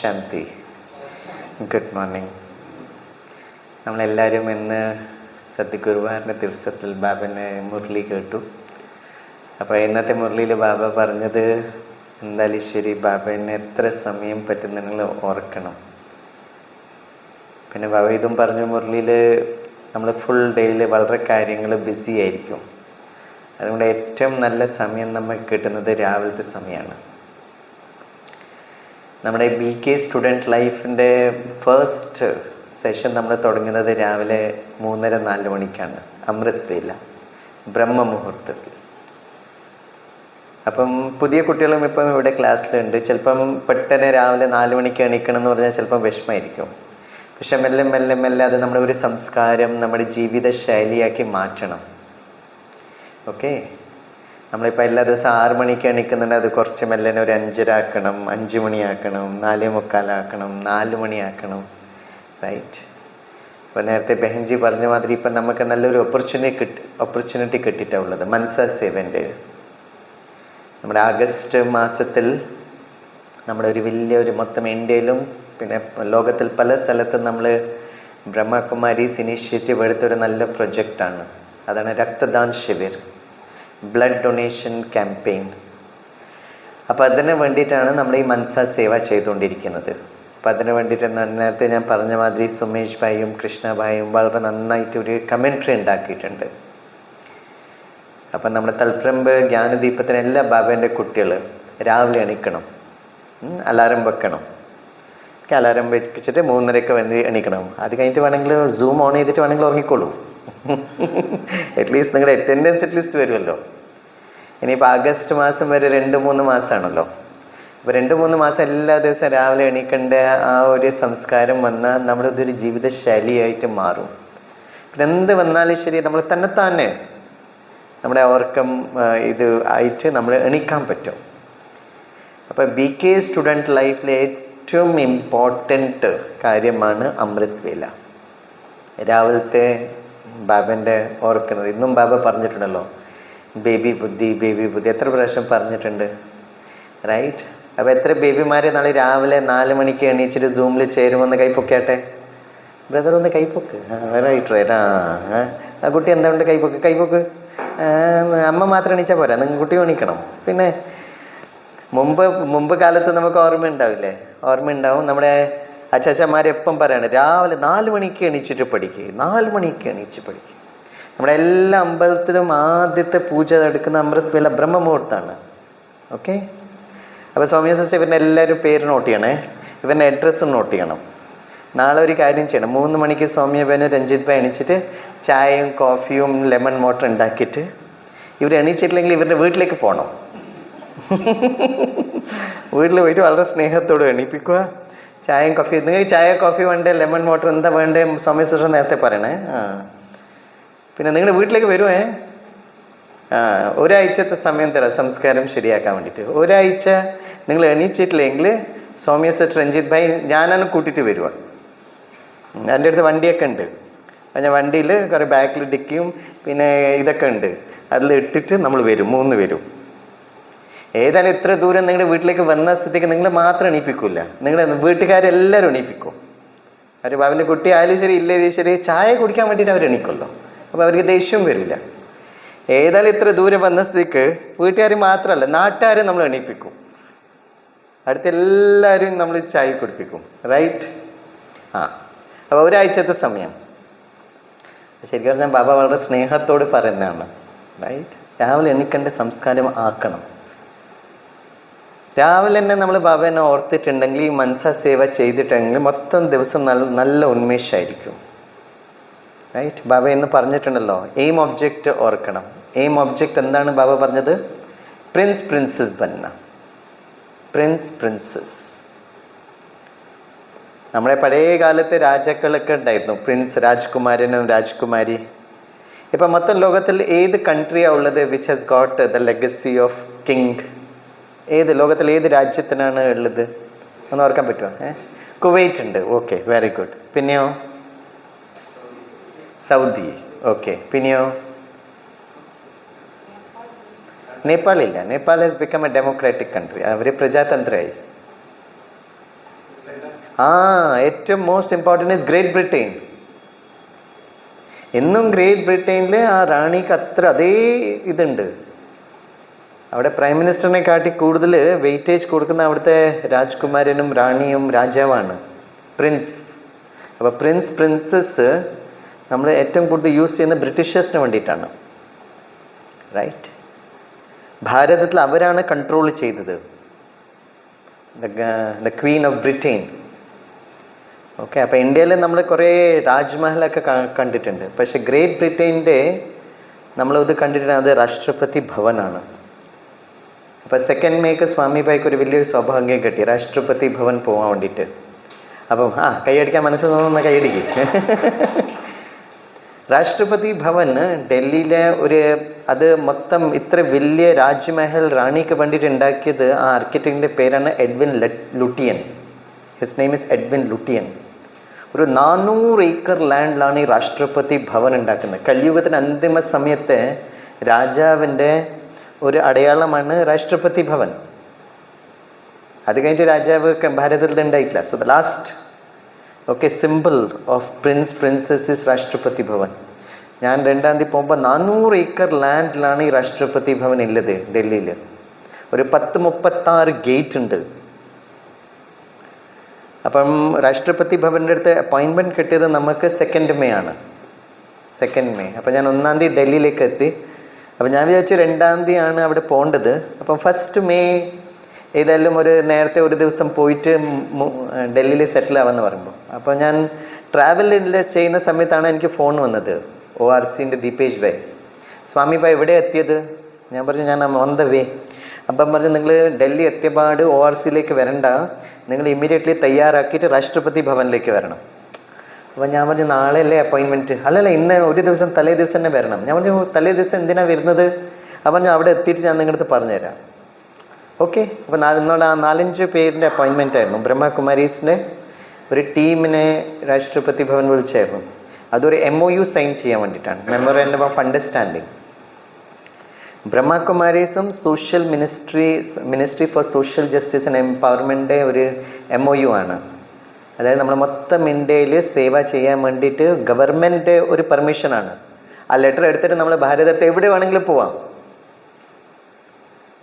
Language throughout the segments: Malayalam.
ശാന്തി. Good morning. നമ്മളെല്ലാവരും ഇന്ന് സദ്ഗുരുവാറിൻ്റെ ദിവസത്തിൽ ബാബനെ മുരളി കേട്ടു. അപ്പോൾ ഇന്നത്തെ മുരളിയിൽ ബാബ പറഞ്ഞത് എന്തായാലും ശരി, ബാബനെ എത്ര സമയം പറ്റും നിങ്ങൾ ഓർക്കണം. പിന്നെ ബാബ ഇതും പറഞ്ഞു, മുരളിയിൽ നമ്മൾ ഫുൾ ഡേയിൽ വളരെ കാര്യങ്ങൾ ബിസി ആയിരിക്കും. അതുകൊണ്ട് ഏറ്റവും നല്ല സമയം നമുക്ക് കിട്ടുന്നത് രാവിലത്തെ സമയമാണ്. നമ്മുടെ BK സ്റ്റുഡൻറ്റ് ലൈഫിൻ്റെ ഫസ്റ്റ് സെഷൻ നമ്മൾ തുടങ്ങുന്നത് രാവിലെ 3:30-4 മണിക്കാണ്, അമൃത് വേല, ബ്രഹ്മമുഹൂർത്തത്തിൽ. അപ്പം പുതിയ കുട്ടികളും ഇപ്പം ഇവിടെ ക്ലാസ്സിലുണ്ട്. ചിലപ്പം പെട്ടെന്ന് രാവിലെ 4 മണിക്ക് എണീക്കണം എന്ന് പറഞ്ഞാൽ ചിലപ്പം വിഷമമായിരിക്കും. പക്ഷെ മെല്ലെ മെല്ലെ മെല്ലെ അത് നമ്മുടെ ഒരു സംസ്കാരം, നമ്മുടെ ജീവിത ശൈലിയാക്കി മാറ്റണം. ഓക്കെ, നമ്മളിപ്പോൾ എല്ലാ ദിവസവും 6 മണിക്ക് എണീക്കുന്നുണ്ട്, അത് കുറച്ച് മെല്ലെ ഒരു 5:30 ആക്കണം, 5 മണിയാക്കണം, 4:45 ആക്കണം, 4 മണിയാക്കണം. റൈറ്റ്. ഇപ്പോൾ നേരത്തെ ബെഹൻജി പറഞ്ഞ മാതിരി ഇപ്പം നമുക്ക് നല്ലൊരു ഓപ്പർച്യൂണിറ്റി കിട്ടിയിട്ടാണ് ഉള്ളത്. മനസാ സേവൻ്റെ നമ്മുടെ ആഗസ്റ്റ് മാസത്തിൽ നമ്മുടെ ഒരു വലിയൊരു മൊത്തം ഇന്ത്യയിലും പിന്നെ ലോകത്തിൽ പല സ്ഥലത്തും നമ്മൾ ബ്രഹ്മകുമാരീസ് ഇനീഷ്യേറ്റീവ് എടുത്തൊരു നല്ല പ്രൊജക്റ്റാണ്. അതാണ് രക്തദാൻ ശിബിർ, ബ്ലഡ് ഡൊണേഷൻ ക്യാമ്പയിൻ. അപ്പോൾ അതിന് വേണ്ടിയിട്ടാണ് നമ്മൾ ഈ മനസാ സേവ ചെയ്തുകൊണ്ടിരിക്കുന്നത്. അപ്പോൾ അതിന് വേണ്ടിയിട്ട് നേരത്തെ ഞാൻ പറഞ്ഞ മാതിരി സുമേഷ് ഭായിയും കൃഷ്ണ ഭായിയും വളരെ നന്നായിട്ട് ഒരു കമൻട്രി ഉണ്ടാക്കിയിട്ടുണ്ട്. അപ്പം നമ്മുടെ തൽപ്രമ്പ് ജ്ഞാനദീപത്തിന് എല്ലാ ബാബേൻ്റെ കുട്ടികൾ രാവിലെ എണീക്കണം, അലാറം വെക്കണം. അലാറം വെച്ചിട്ട് 3:30 വേണ്ടി എണീക്കണം. അത് കഴിഞ്ഞിട്ട് വേണമെങ്കിൽ സൂം ഓൺ ചെയ്തിട്ട് വേണമെങ്കിൽ ഉറങ്ങിക്കോളൂ. അറ്റ്ലീസ്റ്റ് നിങ്ങളുടെ അറ്റൻഡൻസ് അറ്റ്ലീസ്റ്റ് വരുമല്ലോ. ഇനിയിപ്പോൾ ആഗസ്റ്റ് മാസം വരെ 2-3 മാസമാണല്ലോ. അപ്പോൾ 2-3 മാസം എല്ലാ ദിവസവും രാവിലെ എണീക്കേണ്ട ആ ഒരു സംസ്കാരം വന്നാൽ നമ്മളിതൊരു ജീവിത ശൈലിയായിട്ട് മാറും. പിന്നെ എന്ത് വന്നാലും ശരി, നമ്മൾ തന്നെ നമ്മുടെ ഓർക്കം ഇത് ആയിട്ട് നമ്മൾ എണീക്കാൻ പറ്റും. അപ്പോൾ BK സ്റ്റുഡൻറ്റ് ലൈഫിലെ ഏറ്റവും ഇമ്പോർട്ടൻറ്റ് കാര്യമാണ് അമൃത് വേല, രാവിലത്തെ ബാബൻ്റെ ഓർക്കുന്നത്. ഇന്നും ബാബ പറഞ്ഞിട്ടുണ്ടല്ലോ, ബേബി ബുദ്ധി എത്ര പ്രാവശ്യം പറഞ്ഞിട്ടുണ്ട്. റൈറ്റ്. അപ്പോൾ എത്ര ബേബിമാരെ നാളെ രാവിലെ 4 മണിക്ക് എണീച്ചിട്ട് സൂമിൽ ചേരുമെന്ന് കൈപ്പൊക്കാട്ടെ. ബ്രദർ ഒന്ന് കൈപ്പൊക്ക്. റൈറ്റ്. ആ കുട്ടി എന്തുകൊണ്ട് കൈപ്പൊക്ക്. അമ്മ മാത്രം എണീച്ചാൽ പോരാ, നിങ്ങൾ കുട്ടി എണീക്കണം. പിന്നെ മുമ്പ് കാലത്ത് നമുക്ക് ഓർമ്മയുണ്ടാവും. നമ്മുടെ അച്ചാച്ചന്മാരെപ്പം പറയാണ്, രാവിലെ 4 മണിക്ക് എണീച്ചിട്ട് പഠിക്കുക, 4 മണിക്ക് എണീച്ച് പഠിക്കുക. നമ്മുടെ എല്ലാ അമ്പലത്തിലും ആദ്യത്തെ പൂജ എടുക്കുന്ന അമൃത് വേല ബ്രഹ്മമുഹൂർത്താണ്. ഓക്കെ. അപ്പോൾ സൗമ്യ സിസ്റ്റർ ഇവരുടെ എല്ലാവരും പേര് നോട്ട് ചെയ്യണേ, ഇവരുടെ അഡ്രസ്സും നോട്ട് ചെയ്യണം. നാളെ ഒരു കാര്യം ചെയ്യണം, 3 മണിക്ക് സൗമ്യ ബേനും രഞ്ജിത് ഭായി എണീച്ചിട്ട് ചായയും കോഫിയും ലെമൺ വാട്ടർ ഉണ്ടാക്കിയിട്ട് ഇവർ എണീച്ചിട്ടില്ലെങ്കിൽ ഇവരുടെ വീട്ടിലേക്ക് പോകണം. വീട്ടിൽ പോയിട്ട് വളരെ സ്നേഹത്തോട് എണീപ്പിക്കുക. ചായയും കോഫി, നിങ്ങൾക്ക് ചായ കോഫി വേണ്ടേ, ലെമൺ വാട്ടർ എന്താ വേണ്ടേ, സൗമ്യ സിസ്റ്റർ നേരത്തെ പറയണേ. പിന്നെ നിങ്ങളുടെ വീട്ടിലേക്ക് വരുവേ. ഒരാഴ്ചത്തെ സമയം തരാം സംസ്കാരം ശരിയാക്കാൻ വേണ്ടിയിട്ട്. ഒരാഴ്ച നിങ്ങൾ എണീച്ചിട്ടില്ലെങ്കിൽ സൗമ്യ സിസ്റ്റർ രഞ്ജിത് ഭായി ഞാനാണ് കൂട്ടിയിട്ട് വരുക. എൻ്റെ അടുത്ത് വണ്ടിയൊക്കെ ഉണ്ട്. ഞാൻ വണ്ടിയിൽ കുറേ ബാക്കിൽ ഡിക്കിയും പിന്നെ ഇതൊക്കെ ഉണ്ട്, അതിൽ ഇട്ടിട്ട് നമ്മൾ വരും, 3 വരും. ഏതായാലും ഇത്ര ദൂരം നിങ്ങളുടെ വീട്ടിലേക്ക് വന്ന സ്ഥിതിക്ക് നിങ്ങൾ മാത്രം എണീപ്പിക്കില്ല, നിങ്ങളുടെ വീട്ടുകാരെല്ലാവരും എണീപ്പിക്കും. അവർ അവൻ്റെ കുട്ടി ആയാലും ശരി ഇല്ലെങ്കിൽ ശരി ചായ കുടിക്കാൻ വേണ്ടിയിട്ട് അവർ എണീക്കുമല്ലോ. അപ്പോൾ അവർക്ക് ദേഷ്യം വരില്ല. ഏതായാലും ഇത്ര ദൂരം വന്ന സ്ഥിതിക്ക് വീട്ടുകാർ മാത്രമല്ല നാട്ടുകാരെ നമ്മൾ എണീപ്പിക്കും, അടുത്തെല്ലാവരും നമ്മൾ ചായ കുടിപ്പിക്കും. റൈറ്റ്. അപ്പോൾ ഒരാഴ്ചത്തെ സമയം ശരിക്കും പറഞ്ഞാൽ ബാബ വളരെ സ്നേഹത്തോട് പറയുന്നതാണ്. റൈറ്റ്. രാവിലെ എണീക്കേണ്ട സംസ്കാരം ആക്കണം. രാവിലെ തന്നെ നമ്മൾ ബാബേനെ ഓർത്തിട്ടുണ്ടെങ്കിൽ, ഈ മനസാ സേവ ചെയ്തിട്ടുണ്ടെങ്കിൽ മൊത്തം ദിവസം നല്ല ഉന്മേഷമായിരിക്കും. റൈറ്റ്. ബാബ ഇന്ന് പറഞ്ഞിട്ടുണ്ടല്ലോ, എയിം ഒബ്ജക്റ്റ് ഓർക്കണം. എയിം ഒബ്ജക്റ്റ് എന്താണ് ബാബ പറഞ്ഞത്? പ്രിൻസസ് ബന്ന, പ്രിൻസസ്. നമ്മുടെ പഴയ കാലത്ത് രാജാക്കളൊക്കെ ഉണ്ടായിരുന്നു, പ്രിൻസ്, രാജ്കുമാരനും രാജ്കുമാരി. ഇപ്പം മൊത്തം ലോകത്തിൽ ഏത് കൺട്രിയാണ് ഉള്ളത് which has got the legacy of king? ലോകത്തിൽ ഏത് രാജ്യത്തിനാണ് ഉള്ളത്? ഒന്ന് ഓർക്കാൻ പറ്റുമോ? കുവൈറ്റ് ഉണ്ട്. Okay, very good. പിന്നെയോ? സൗദി. ഓക്കെ. പിന്നെയോ? നേപ്പാളില്ല. Nepal has become a democratic country. അവർ പ്രജാതന്ത്രമായി. ഏറ്റവും most important is Great Britain. എന്നും ഗ്രേറ്റ് ബ്രിട്ടനിൽ ആ റാണിക്ക് അത്ര അതേ ഇതുണ്ട്. അവിടെ പ്രൈം മിനിസ്റ്ററിനെ കാട്ടി കൂടുതൽ വെയിറ്റേജ് കൊടുക്കുന്ന അവിടുത്തെ രാജ്കുമാരനും റാണിയും രാജാവാണ്, പ്രിൻസ്. അപ്പോൾ പ്രിൻസസ് നമ്മൾ ഏറ്റവും കൂടുതൽ യൂസ് ചെയ്യുന്ന ബ്രിട്ടീഷേഴ്സിന് വേണ്ടിയിട്ടാണ്. റൈറ്റ്? ഭാരതത്തിൽ അവരാണ് കൺട്രോൾ ചെയ്തത്, the Queen of Britain. Okay. അപ്പോൾ ഇന്ത്യയിൽ നമ്മൾ കുറേ രാജ്മഹലൊക്കെ കണ്ടിട്ടുണ്ട്. പക്ഷേ ഗ്രേറ്റ് ബ്രിട്ടൻ്റെ നമ്മളിത് കണ്ടിട്ടുണ്ട്, അത് രാഷ്ട്രപതി ഭവനാണ്. അപ്പോൾ 2 Mayക്ക് സ്വാമിഭായിക്ക് ഒരു വലിയൊരു സൗഭാഗ്യം കിട്ടി, രാഷ്ട്രപതി ഭവൻ പോകാൻ വേണ്ടിയിട്ട്. അപ്പം കൈയടിക്കാൻ മനസ്സിൽ തോന്നുന്ന കൈയടിക്ക്. രാഷ്ട്രപതി ഭവൻ ഡൽഹിയിലെ അത് മൊത്തം ഇത്ര വലിയ രാജ്മഹൽ റാണിക്ക് വേണ്ടിയിട്ട് ഉണ്ടാക്കിയത് ആ ആർക്കിടെക്റ്റിൻ്റെ പേരാണ് Edwin Lutyen. His name is Edwin Lutyen. ഒരു 400 ഏക്കർ ലാൻഡിലാണ് ഈ രാഷ്ട്രപതി ഭവൻ ഉണ്ടാക്കുന്നത്. കലിയുഗത്തിൻ്റെ അന്തിമ സമയത്തെ രാജാവിൻ്റെ ഒരു അടയാളമാണ് രാഷ്ട്രപതി ഭവൻ. അത് കഴിഞ്ഞിട്ട് രാജാവ് ഭാരതത്തിൽ ഉണ്ടായിട്ടില്ല. So the last simple of princess is രാഷ്ട്രപതി ഭവൻ. ഞാൻ 2-ാം തീയതി പോകുമ്പോൾ 400 ഏക്കർ ലാൻഡിലാണ് ഈ രാഷ്ട്രപതി ഭവൻ ഉള്ളത് ഡൽഹിയിൽ. ഒരു 10-36 ഗേറ്റ് ഉണ്ട്. അപ്പം രാഷ്ട്രപതി ഭവൻ്റെ അടുത്ത് അപ്പോയിൻമെൻറ്റ് കിട്ടിയത് നമുക്ക് 2 May ആണ്. 2 May. അപ്പം ഞാൻ 1-ാം തീയതി ഡൽഹിയിലേക്ക് എത്തി. അപ്പം ഞാൻ വിചാരിച്ചു 2-ാം തീയതി ആണ് അവിടെ പോകേണ്ടത്. അപ്പം 1 May ഏതായാലും നേരത്തെ ഒരു ദിവസം പോയിട്ട് ഡൽഹിയിൽ സെറ്റിൽ ആവാമെന്ന് പറയുമ്പോൾ, അപ്പോൾ ഞാൻ ട്രാവൽ ചെയ്യുന്ന സമയത്താണ് എനിക്ക് ഫോൺ വന്നത്, ORCൻ്റെ ദീപേഷ് ഭായ്. സ്വാമി ഭായ് എവിടെ എത്തിയത്? ഞാൻ പറഞ്ഞു ഞാൻ ഓൺ ദ വേ. അപ്പം പറഞ്ഞു നിങ്ങൾ ഡൽഹി എത്തിയപാട് ORCയിലേക്ക് വരണ്ട, നിങ്ങൾ ഇമ്മീഡിയറ്റ്ലി തയ്യാറാക്കിയിട്ട് രാഷ്ട്രപതി ഭവനിലേക്ക് വരണം. അപ്പോൾ ഞാൻ പറഞ്ഞു നാളെ അല്ലേ അപ്പോയിൻമെൻറ്റ്? അല്ലല്ല, ഇന്ന് ഒരു ദിവസം തലേ ദിവസം തന്നെ വരണം. ഞാൻ പറഞ്ഞു തലേ ദിവസം എന്തിനാണ് വരുന്നത്? അപ്പം ഞാൻ അവിടെ എത്തിയിട്ട് ഞാൻ നിങ്ങളടുത്ത് പറഞ്ഞുതരാം. ഓക്കെ. അപ്പോൾ ഇന്നോട് 4-5 പേരിൻ്റെ അപ്പോയിൻമെൻ്റ് ആയിരുന്നു. ബ്രഹ്മകുമാരീസിൻ്റെ ഒരു ടീമിനെ രാഷ്ട്രപതി ഭവൻ വിളിച്ചായിരുന്നു. അതൊരു MOU സൈൻ ചെയ്യാൻ വേണ്ടിയിട്ടാണ്, മെമ്മോറാൻഡം ഓഫ് അണ്ടർസ്റ്റാൻഡിങ്. ബ്രഹ്മകുമാരീസും social ministry for social justice and എംപവർമെൻ്റെ ഒരു MOU ആണ്. അതായത് നമ്മൾ മൊത്തം ഇന്ത്യയിൽ സേവ ചെയ്യാൻ വേണ്ടിയിട്ട് ഗവൺമെൻറ് ഒരു പെർമിഷനാണ്. ആ ലെറ്റർ എടുത്തിട്ട് നമ്മൾ ഭാരതത്തെ എവിടെ വേണമെങ്കിലും പോവാം.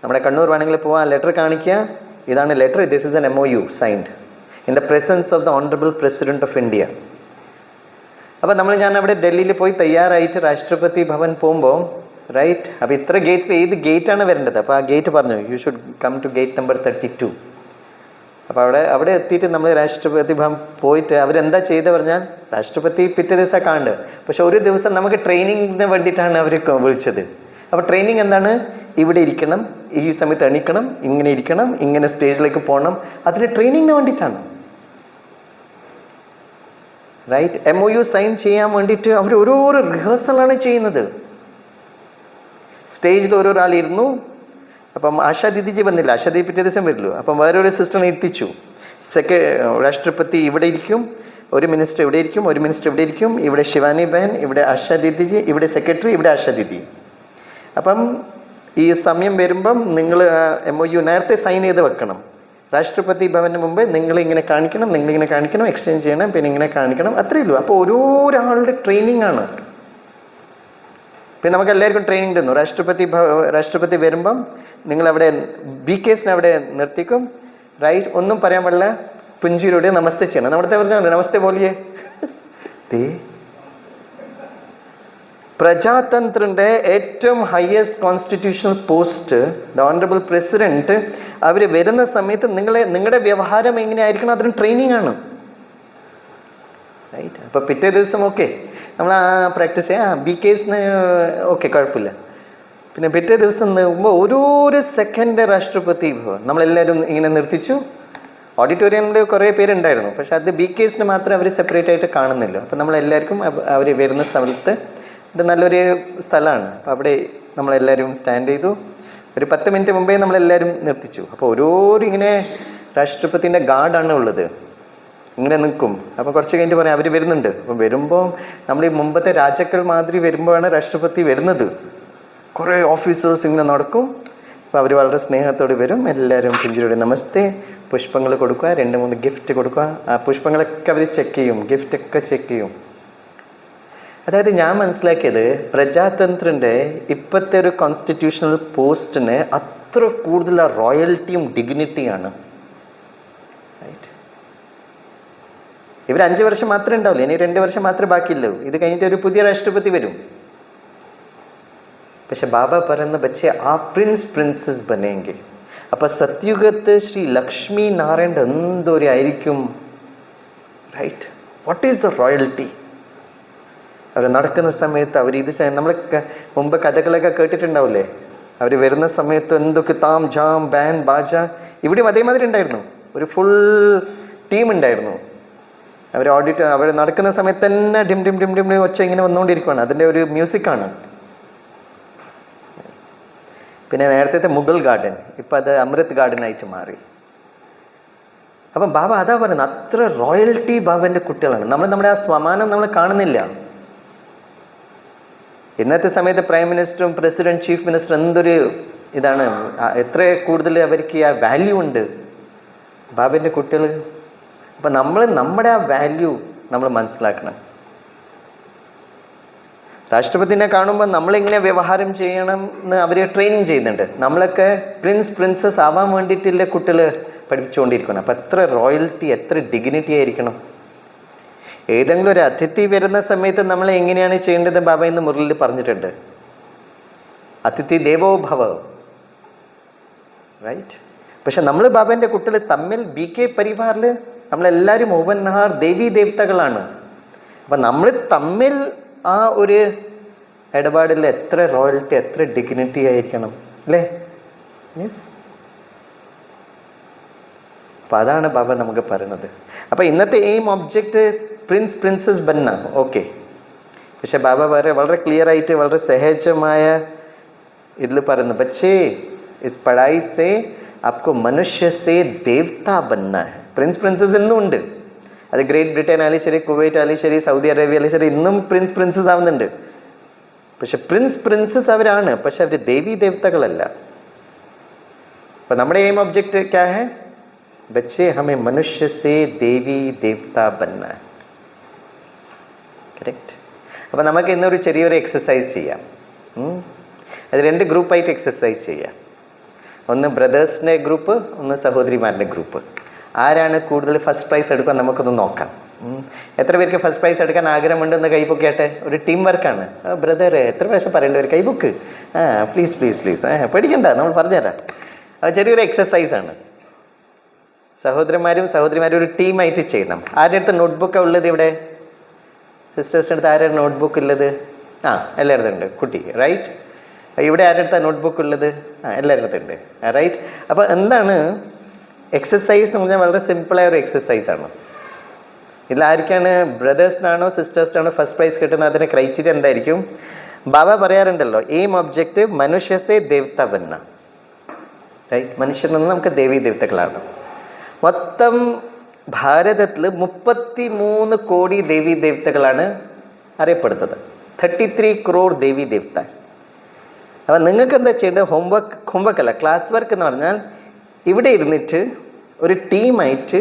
നമ്മുടെ കണ്ണൂർ വേണമെങ്കിൽ പോവാം, ആ ലെറ്റർ കാണിക്കുക, ഇതാണ് letter, this is an MOU signed in the presence of the honourable president of India. അപ്പോൾ ഞാൻ അവിടെ ഡൽഹിയിൽ പോയി തയ്യാറായിട്ട് രാഷ്ട്രപതി ഭവൻ പോകുമ്പോൾ, റൈറ്റ്, അപ്പോൾ ഇത്ര ഗേറ്റ്സിൽ ഏത് ഗേറ്റാണ് വരേണ്ടത്? അപ്പോൾ ആ ഗേറ്റ് പറഞ്ഞു you should come to gate number 32. അപ്പോൾ അവിടെ എത്തിയിട്ട് നമ്മൾ രാഷ്ട്രപതി ഭവൻ പോയിട്ട് അവരെന്താ ചെയ്ത് പറഞ്ഞാൽ, രാഷ്ട്രപതി പിറ്റേ ദിവസം കാണുന്നുണ്ട്, പക്ഷെ ഒരു ദിവസം നമുക്ക് ട്രെയിനിങ്ങിന് വേണ്ടിയിട്ടാണ് അവർ വിളിച്ചത്. അപ്പോൾ ട്രെയിനിങ് എന്താണ്? ഇവിടെ ഇരിക്കണം, ഈ സമയത്ത് എണീക്കണം, ഇങ്ങനെ ഇരിക്കണം, ഇങ്ങനെ സ്റ്റേജിലേക്ക് പോകണം, അതിന് ട്രെയിനിങ്ങിന് വേണ്ടിയിട്ടാണ്. റൈറ്റ്? MOU സൈൻ ചെയ്യാൻ വേണ്ടിയിട്ട് അവർ ഓരോരോ റിഹേഴ്സലാണ് ചെയ്യുന്നത്. സ്റ്റേജിൽ ഓരോരാളിരുന്നു. അപ്പം ആശാ ദീദിജി വന്നില്ല, ആശാ ദീദി പിറ്റേ ദിവസം വരുള്ളൂ. അപ്പം വേറൊരു സിസ്റ്ററിനെ എത്തിച്ചു. രാഷ്ട്രപതി ഇവിടെ ഇരിക്കും, ഒരു മിനിസ്റ്റർ ഇവിടെ ഇരിക്കും, ഒരു മിനിസ്റ്റർ ഇവിടെ ഇരിക്കും, ഇവിടെ ശിവാനി ബഹൻ, ഇവിടെ ആശാ ദീദിജി, ഇവിടെ സെക്രട്ടറി, ഇവിടെ ആശാ ദീദി. അപ്പം ഈ സമയം വരുമ്പം നിങ്ങൾ MOU നേരത്തെ സൈൻ ചെയ്ത് വെക്കണം. രാഷ്ട്രപതി ഭവന് മുമ്പ് നിങ്ങളിങ്ങനെ കാണിക്കണം, നിങ്ങളിങ്ങനെ കാണിക്കണം, എക്സ്ചേഞ്ച് ചെയ്യണം, പിന്നെ ഇങ്ങനെ കാണിക്കണം, അത്രയേ ഉള്ളൂ. അപ്പോൾ ഓരോരാളുടെ ട്രെയിനിങ് ആണ്. പിന്നെ നമുക്ക് എല്ലാവർക്കും ട്രെയിനിങ് തന്നു. രാഷ്ട്രപതി വരുമ്പം നിങ്ങളവിടെ BKസിനെ അവിടെ നിർത്തിക്കും. റൈറ്റ്? ഒന്നും പറയാൻ പാടില്ല, പുഞ്ചിരിയോടെ നമസ്തേ ചെയ്യണം. നമ്മുടെ പറഞ്ഞാൽ നമസ്തേ ബോളിയേ. പ്രജാതന്ത്രൻ്റെ ഏറ്റവും highest constitutional post, the honourable president, അവർ വരുന്ന സമയത്ത് നിങ്ങളുടെ വ്യവഹാരം എങ്ങനെയായിരിക്കണം, അതിന് ട്രെയിനിങ് ആണ്. റൈറ്റ്? അപ്പോൾ പിറ്റേ ദിവസം നമ്മൾ പ്രാക്ടീസ് ചെയ്യാം. BKസിന് കുഴപ്പമില്ല. പിന്നെ പിറ്റേ ദിവസം നോക്കുമ്പോൾ ഓരോരോ സെക്കൻഡ് രാഷ്ട്രപതി ഭവൻ നമ്മളെല്ലാവരും ഇങ്ങനെ നിർത്തിച്ചു. ഓഡിറ്റോറിയമിൽ കുറേ പേരുണ്ടായിരുന്നു, പക്ഷെ അത് BKസിന് മാത്രം അവർ സെപ്പറേറ്റ് ആയിട്ട് കാണുന്നില്ല. അപ്പോൾ നമ്മളെല്ലാവർക്കും അവർ വരുന്ന സ്ഥലത്ത്, ഇത് നല്ലൊരു സ്ഥലമാണ്, അപ്പോൾ അവിടെ നമ്മളെല്ലാവരും സ്റ്റാൻഡ് ചെയ്തു. ഒരു 10 മിനിറ്റ് മുമ്പേ നമ്മളെല്ലാവരും നിർത്തിച്ചു. അപ്പോൾ ഓരോരോ ഇങ്ങനെ രാഷ്ട്രപതിൻ്റെ ഗാർഡാണ് ഉള്ളത്, ഇങ്ങനെ നിൽക്കും. അപ്പോൾ കുറച്ച് കഴിഞ്ഞിട്ട് പറയാം അവർ വരുന്നുണ്ട്. അപ്പോൾ വരുമ്പോൾ നമ്മൾ ഈ മുമ്പത്തെ രാജാക്കൾ മാതിരി വരുമ്പോഴാണ് രാഷ്ട്രപതി വരുന്നത്. കുറേ ഓഫീസേഴ്സ് ഇങ്ങനെ നടക്കും, അപ്പോൾ അവർ വളരെ സ്നേഹത്തോട് വരും, എല്ലാവരും പുഞ്ചിരിയോടെ നമസ്തേ, പുഷ്പങ്ങൾ കൊടുക്കുക, 2-3 ഗിഫ്റ്റ് കൊടുക്കുക. ആ പുഷ്പങ്ങളൊക്കെ അവർ ചെക്ക് ചെയ്യും, ഗിഫ്റ്റൊക്കെ ചെക്ക് ചെയ്യും. അതായത് ഞാൻ മനസ്സിലാക്കിയത് പ്രജാതന്ത്രൻ്റെ ഇപ്പോഴത്തെ ഒരു കോൺസ്റ്റിറ്റ്യൂഷണൽ പോസ്റ്റിന് അത്ര കൂടുതൽ റോയൽറ്റിയും ഡിഗ്നിറ്റിയാണ്. റൈറ്റ്. ഇവർ 5 വർഷം മാത്രമേ ഉണ്ടാവില്ല, ഇനി 2 വർഷം മാത്രമേ ബാക്കിയുള്ളൂ. ഇത് കഴിഞ്ഞിട്ട് ഒരു പുതിയ രാഷ്ട്രപതി വരും. പക്ഷെ ബാബ പറയുന്ന ബച്ചെ ആ പ്രിൻസസ് ബനേങ്കെ. അപ്പൊ സത്യുഗത്ത് ശ്രീ ലക്ഷ്മി നാരായണ എന്തൊരു ആയിരിക്കും. Right. What is the royalty? അവർ നടക്കുന്ന സമയത്ത് അവർ ഇത് നമ്മൾ മുമ്പ് കഥകളൊക്കെ കേട്ടിട്ടുണ്ടാവില്ലേ? അവർ വരുന്ന സമയത്ത് എന്തൊക്കെ താം ജാം ബാൻ ബാജ, ഇവിടെയും അതേമാതിരി ഉണ്ടായിരുന്നു. ഒരു ഫുൾ ടീം ഉണ്ടായിരുന്നു. അവർ നടക്കുന്ന സമയത്ത് തന്നെ ഡിം ഡിം ഡിം ഡിം ഒച്ച ഇങ്ങനെ വന്നുകൊണ്ടിരിക്കുകയാണ്. അതിൻ്റെ ഒരു മ്യൂസിക്കാണ്. പിന്നെ നേരത്തെ മുഗൾ ഗാർഡൻ, ഇപ്പം അത് അമൃത് ഗാർഡൻ ആയിട്ട് മാറി. അപ്പം ബാബ അതാ പറയുന്നത്, അത്ര റോയൽറ്റി ബാബൻ്റെ കുട്ടികളാണ്. നമ്മുടെ ആ സ്വമാനം നമ്മൾ കാണുന്നില്ല. ഇന്നത്തെ സമയത്ത് പ്രൈം മിനിസ്റ്ററും പ്രസിഡന്റ്, ചീഫ് മിനിസ്റ്റർ എന്തൊരു ഇതാണ്, എത്ര കൂടുതൽ അവർക്ക് ആ വാല്യൂ ഉണ്ട് ബാബൻ്റെ കുട്ടികൾ. അപ്പം നമ്മുടെ ആ വാല്യൂ നമ്മൾ മനസ്സിലാക്കണം. രാഷ്ട്രപതിനെ കാണുമ്പോൾ നമ്മളെങ്ങനെ വ്യവഹാരം ചെയ്യണം എന്ന് അവർ ട്രെയിനിങ് ചെയ്യുന്നുണ്ട്. നമ്മളൊക്കെ പ്രിൻസസ് ആവാൻ വേണ്ടിയിട്ടുള്ള കുട്ടികൾ പഠിപ്പിച്ചുകൊണ്ടിരിക്കണം. അപ്പം എത്ര റോയൽറ്റി, എത്ര ഡിഗ്നിറ്റി ആയിരിക്കണം. ഏതെങ്കിലും ഒരു അതിഥി വരുന്ന സമയത്ത് നമ്മൾ എങ്ങനെയാണ് ചെയ്യേണ്ടത് ബാബ എന്ന് മുരളിൽ പറഞ്ഞിട്ടുണ്ട്. അതിഥി ദേവോ ഭവ. റൈറ്റ്. പക്ഷെ നമ്മൾ ബാബൻ്റെ കുട്ടികൾ തമ്മിൽ BK പരിവാറിൽ നമ്മളെല്ലാവരും ഓവൻഹാർ ദേവീ ദേവതകളാണ്. അപ്പം നമ്മൾ തമ്മിൽ ആ ഒരു ഇടപാടിൽ എത്ര റോയൽറ്റി, എത്ര ഡിഗ്നിറ്റി ആയിരിക്കണം അല്ലേ? യെസ്. അപ്പം അതാണ് ബാബ നമുക്ക് പറയുന്നത്. അപ്പം ഇന്നത്തെ എയിം ഒബ്ജക്റ്റ് പ്രിൻസസ് ബന്ന. ഓക്കെ. പക്ഷെ ബാബ വളരെ ക്ലിയർ ആയിട്ട് വളരെ സഹജമായ ഇതിൽ പറയുന്നു, ബച്ചേ ഇസ് പढ़ाई से आपको मनुष्य से देवता बनना है. പ്രിൻസസ് എന്നും ഉണ്ട്. അത് ഗ്രേറ്റ് ബ്രിട്ടൻ ആയാലും ശരി, കുവൈറ്റ് ആയാലും ശരി, സൗദി അറേബ്യ ആയാലും ശരി, ഇന്നും പ്രിൻസസ് ആവുന്നുണ്ട്. പക്ഷെ പ്രിൻസസ് അവരാണ്, പക്ഷെ അവർ ദേവീ ദേവതകളല്ല. അപ്പൊ നമ്മുടെ എയിം ഒബ്ജക്റ്റ് ക്യാ ഹെ? ബച്ചേ ഹമേ മനുഷ്യ സേ ദേവീ ദേവത ബന്ന. കറക്റ്റ്. അപ്പം നമുക്ക് ഇന്നൊരു ചെറിയൊരു എക്സസൈസ് ചെയ്യാം. അത് 2 ഗ്രൂപ്പായിട്ട് എക്സസൈസ് ചെയ്യാം. ഒന്ന് ബ്രദേഴ്സിൻ്റെ ഗ്രൂപ്പ്, ഒന്ന് സഹോദരിമാരുടെ ഗ്രൂപ്പ്. ആരാണ് കൂടുതൽ ഫസ്റ്റ് പ്രൈസ് എടുക്കുക നമുക്കൊന്ന് നോക്കാം. എത്ര പേർക്ക് ഫസ്റ്റ് പ്രൈസ് എടുക്കാൻ ആഗ്രഹമുണ്ടെന്ന് കൈബുക്കാട്ടെ. ഒരു ടീം വർക്കാണ്. ബ്രദർ എത്ര പ്രാവശ്യം പറയേണ്ട ഒരു കൈബുക്ക്? Please please please. പേടിക്കണ്ട, നമ്മൾ പറഞ്ഞുതരാം. അത് ചെറിയൊരു എക്സസൈസാണ്. സഹോദരിമാരും ഒരു ടീമായിട്ട് ചെയ്യണം. ആരുടെ അടുത്ത് നോട്ട്ബുക്കാണ് ഉള്ളത് ഇവിടെ? സിസ്റ്റേഴ്സിൻ്റെ അടുത്ത് ആരുടെ നോട്ട്ബുക്ക് ഉള്ളത്? എല്ലാവരുടെ ഉണ്ട് കുട്ടി. റൈറ്റ്. ഇവിടെ ആരുടെ അടുത്താണ് നോട്ട്ബുക്ക് ഉള്ളത്? എല്ലാവരുടെ അടുത്തുണ്ട്. റൈറ്റ്. അപ്പോൾ എന്താണ് എക്സസൈസ് എന്ന് പറഞ്ഞാൽ? വളരെ സിമ്പിളായ ഒരു എക്സസൈസാണ്. ഇതിലായിരിക്കാണ് ബ്രദേഴ്സിനാണോ സിസ്റ്റേഴ്സിനാണോ ഫസ്റ്റ് പ്രൈസ് കിട്ടുന്നത്? അതിൻ്റെ ക്രൈറ്റീരിയ എന്തായിരിക്കും? ബാബ പറയാറുണ്ടല്ലോ, എയിം ഒബ്ജക്റ്റ് മനുഷ്യസേ ദേവത ബന്ന. റൈറ്റ്. മനുഷ്യരിൽ നിന്ന് നമുക്ക് ദേവീ ദേവതകളാണ്. മൊത്തം ഭാരതത്തിൽ 33 കോടി ദേവീ ദേവതകളാണ് അറിയപ്പെടുന്നത്. 33 crore ദേവീ ദേവത. അപ്പം നിങ്ങൾക്ക് എന്താ ചെയ്യേണ്ടത്? ഹോംവർക്ക് അല്ല, ക്ലാസ് വർക്ക് എന്ന് പറഞ്ഞാൽ ഇവിടെ ഇരുന്നിട്ട് ഒരു ടീമായിട്ട്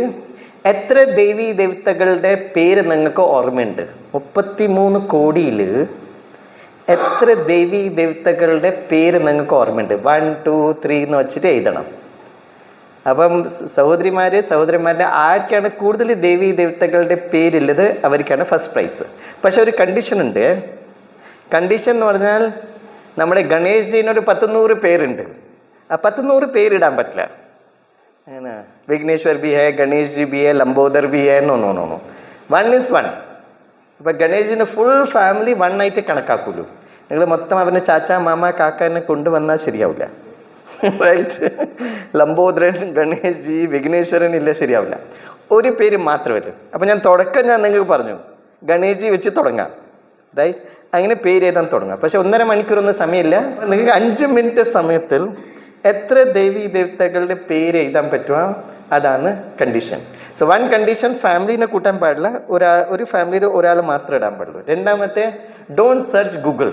എത്ര ദേവീ ദേവതകളുടെ പേര് നിങ്ങൾക്ക് ഓർമ്മയുണ്ട്? 33 കോടിയിൽ എത്ര ദേവീ ദേവതകളുടെ പേര് നിങ്ങൾക്ക് ഓർമ്മയുണ്ട്? 1 2 3 എന്ന് വെച്ചിട്ട് എഴുതണം. അപ്പം സഹോദരന്മാരുടെ ആർക്കാണ് കൂടുതൽ ദേവീ ദേവതകളുടെ പേരുള്ളത് അവർക്കാണ് ഫസ്റ്റ് പ്രൈസ്. പക്ഷെ ഒരു കണ്ടീഷൻ ഉണ്ട്. കണ്ടീഷൻ എന്ന് പറഞ്ഞാൽ നമ്മുടെ ഗണേഷ് ജീനൊരു 100 പേരുണ്ട്. ആ 100 പേരിടാൻ പറ്റില്ല. അങ്ങനെ വിഘ്നേശ്വർ ബി ഹെ, ഗണേഷ് ജി ബി ഹെ, ലംബോദർ ബി ഹെ. നോ. 1 is 1. അപ്പം ഗണേഷിന് ഫുൾ ഫാമിലി 1 ആയിട്ട് കണക്കാക്കൂലൂ. നിങ്ങൾ മൊത്തം അവൻ്റെ ചാച്ച മാമ കാക്കാനെ കൊണ്ടുവന്നാൽ ശരിയാവില്ല. റൈറ്റ്. ലംബോദരൻ, ഗണേഷ് ജി, വിഘ്നേശ്വരൻ ഇല്ല, ശരിയാവില്ല. ഒരു പേര് മാത്രം വരും. അപ്പം ഞാൻ നിങ്ങൾക്ക് പറഞ്ഞു ഗണേഷ് ജി വെച്ച് തുടങ്ങാം. റൈറ്റ്. അങ്ങനെ പേര് എഴുതാൻ തുടങ്ങാം. പക്ഷെ 1.5 മണിക്കൂറൊന്നും സമയമില്ല. നിങ്ങൾക്ക് 5 മിനിറ്റ് സമയത്തിൽ എത്ര ദേവീ ദേവതകളുടെ പേര് എഴുതാൻ പറ്റുക, അതാണ് കണ്ടീഷൻ. സോ 1 കണ്ടീഷൻ, ഫാമിലിനെ കൂട്ടാൻ പാടില്ല. ഒരു ഫാമിലിയിൽ ഒരാൾ മാത്രം ഇടാൻ പാടുള്ളൂ. രണ്ടാമത്തെ, ഡോണ്ട് സെർച്ച് ഗൂഗിൾ.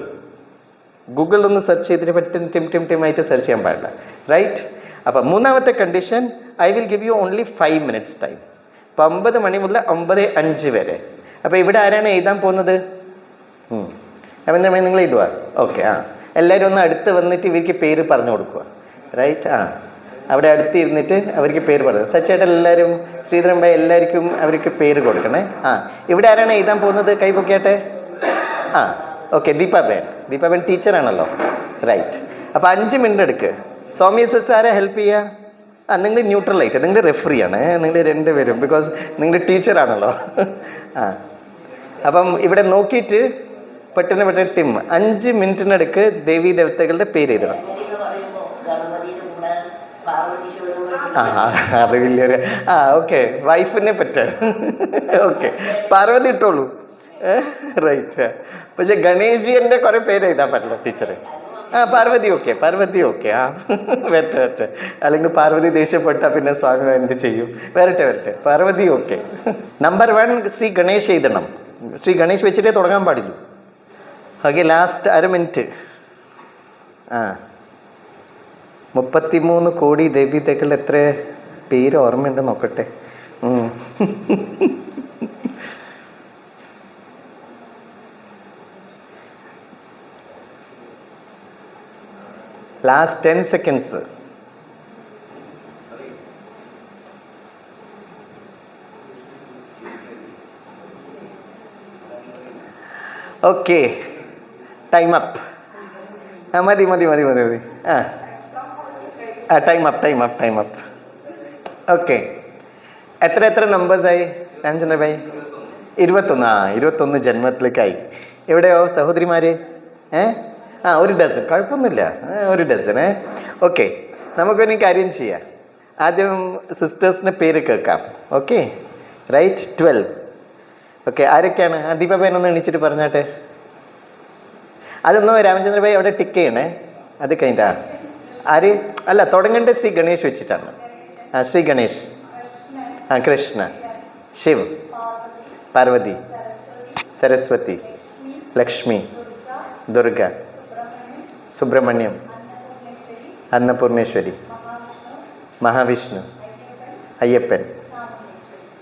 ഗൂഗിളിലൊന്ന് സെർച്ച് ചെയ്തിട്ട് പെട്ടെന്ന് ടിമായിട്ട് സെർച്ച് ചെയ്യാൻ പാടില്ല. റൈറ്റ്? അപ്പം മൂന്നാമത്തെ condition, I will give you only 5 minutes time. അപ്പം 9 മണി മുതൽ 9:05 വരെ. അപ്പോൾ ഇവിടെ ആരാണ് എഴുതാൻ പോകുന്നത്? രവീന്ദ്രമേ, നിങ്ങൾ എഴുതുക. ഓക്കെ. എല്ലാവരും ഒന്ന് അടുത്ത് വന്നിട്ട് ഇവർക്ക് പേര് പറഞ്ഞു കൊടുക്കുക. റൈറ്റ്? അവിടെ അടുത്ത് ഇരുന്നിട്ട് അവർക്ക് പേര് പറഞ്ഞു. സച്ചായിട്ട് എല്ലാവരും, ശ്രീധരൻ ഭായി, എല്ലാവർക്കും അവർക്ക് പേര് കൊടുക്കണേ. ഇവിടെ ആരാണ് എഴുതാൻ പോകുന്നത്? കൈ പൊക്കിയാട്ടെ. ഓക്കെ. ദീപാബേൻ ടീച്ചറാണല്ലോ. റൈറ്റ്. അപ്പോൾ 5 മിനിറ്റ് എടുക്ക്. സൗമ്യ സിസ്റ്റർ ആരാ ഹെൽപ്പ് ചെയ്യുക? നിങ്ങൾ ന്യൂട്രലായിട്ട്, നിങ്ങൾ റെഫറിയാണ്, നിങ്ങൾ രണ്ടുപേരും, ബിക്കോസ് നിങ്ങൾ ടീച്ചറാണല്ലോ. അപ്പം ഇവിടെ നോക്കിയിട്ട് പെട്ടെന്ന് ടിം 5 മിനിറ്റിനടുക്ക് ദേവീ ദേവതകളുടെ പേര് എഴുതണം. അത് വലിയൊരു ഓക്കെ, വൈഫിനെ പറ്റാണ്. ഓക്കെ, പാർവതി ഇട്ടോളൂ. റൈറ്റ്. പക്ഷെ ഗണേഷ്ജിന്റെ കുറെ പേര് എഴുതാൻ പറ്റില്ല ടീച്ചറെ. പാർവതി ഓക്കെ. വരട്ടെ. അല്ലെങ്കിൽ പാർവതി ദേഷ്യപ്പെട്ട പിന്നെ സ്വാമി എന്ത് ചെയ്യും? വരട്ടെ. പാർവതി ഓക്കെ. നമ്പർ 1 ശ്രീ ഗണേഷ് എഴുതണം. ശ്രീ ഗണേഷ് വെച്ചിട്ടേ തുടങ്ങാൻ പാടില്ല. ഓക്കെ. Last 1/2 minute. 33 കോടി ദേവീദേവകളുടെ എത്ര പേര് ഓർമ്മയുണ്ട് നോക്കട്ടെ. Last 10 seconds. Okay, time up. മതി. Time up. ഓക്കെ. എത്ര നമ്പേഴ്സായി രാമചന്ദ്ര ഭായി? 21. 21 ജന്മത്തിലേക്കായി. എവിടെയോ സഹോദരിമാര്? ഒരു ഡസൻ. കുഴപ്പമൊന്നുമില്ല, ഒരു ഡസൻ. ഓക്കെ, നമുക്കൊരു കാര്യം ചെയ്യാം. ആദ്യം സിസ്റ്റേഴ്സിൻ്റെ പേര് കേൾക്കാം. Okay, right? 12. ഓക്കെ, ആരൊക്കെയാണ്? ദീപാബേനൊന്ന് എണീച്ചിട്ട് പറഞ്ഞാട്ടെ. അതൊന്നും രാമചന്ദ്ര ഭായി അവിടെ ടിക്ക് ചെയ്യണേ. അത് കഴിഞ്ഞാ ആര്? അല്ല, തുടങ്ങേണ്ട ശ്രീ ഗണേഷ് വെച്ചിട്ടാണ്. ശ്രീ ഗണേഷ്, കൃഷ്ണ, ശിവ്, പാർവതി, സരസ്വതി, ലക്ഷ്മി, ദുർഗ, സുബ്രഹ്മണ്യം, അന്നപൂർണേശ്വരി, മഹാവിഷ്ണു, അയ്യപ്പൻ,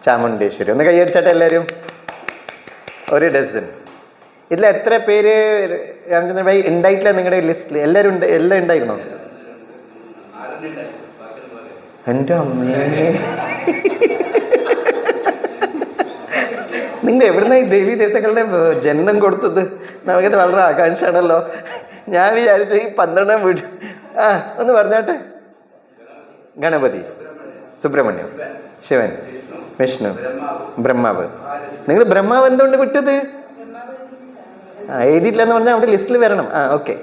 ചാമുണ്ടേശ്വരി. ഒന്ന് കൈയടിച്ചാട്ടെ എല്ലാവരും. ഒരു ഡസൻ. ഇതിൽ എത്ര പേര് രാമചന്ദ്ര ഭായി ഉണ്ടായിട്ടില്ല നിങ്ങളുടെ ലിസ്റ്റിൽ? എല്ലാം ഉണ്ടായിരുന്നോ? എൻ്റെ അമ്മേ, നിങ്ങൾ എവിടുന്ന ഈ ദേവീ ദേവതകളുടെ ജന്മം കൊടുത്തത്? നമുക്കത് വളരെ ആകാംക്ഷയാണല്ലോ. ഞാൻ വിചാരിച്ചു ഈ 12 വീട്. ഒന്ന് പറഞ്ഞാട്ടെ. ഗണപതി, സുബ്രഹ്മണ്യം, ശിവൻ, വിഷ്ണു, ബ്രഹ്മാവ്. നിങ്ങൾ ബ്രഹ്മാവ് എന്തുകൊണ്ട് വിട്ടത്? എഴുതിയിട്ടില്ല എന്ന് പറഞ്ഞാൽ അവിടെ ലിസ്റ്റിൽ വരണം. ഓക്കെ.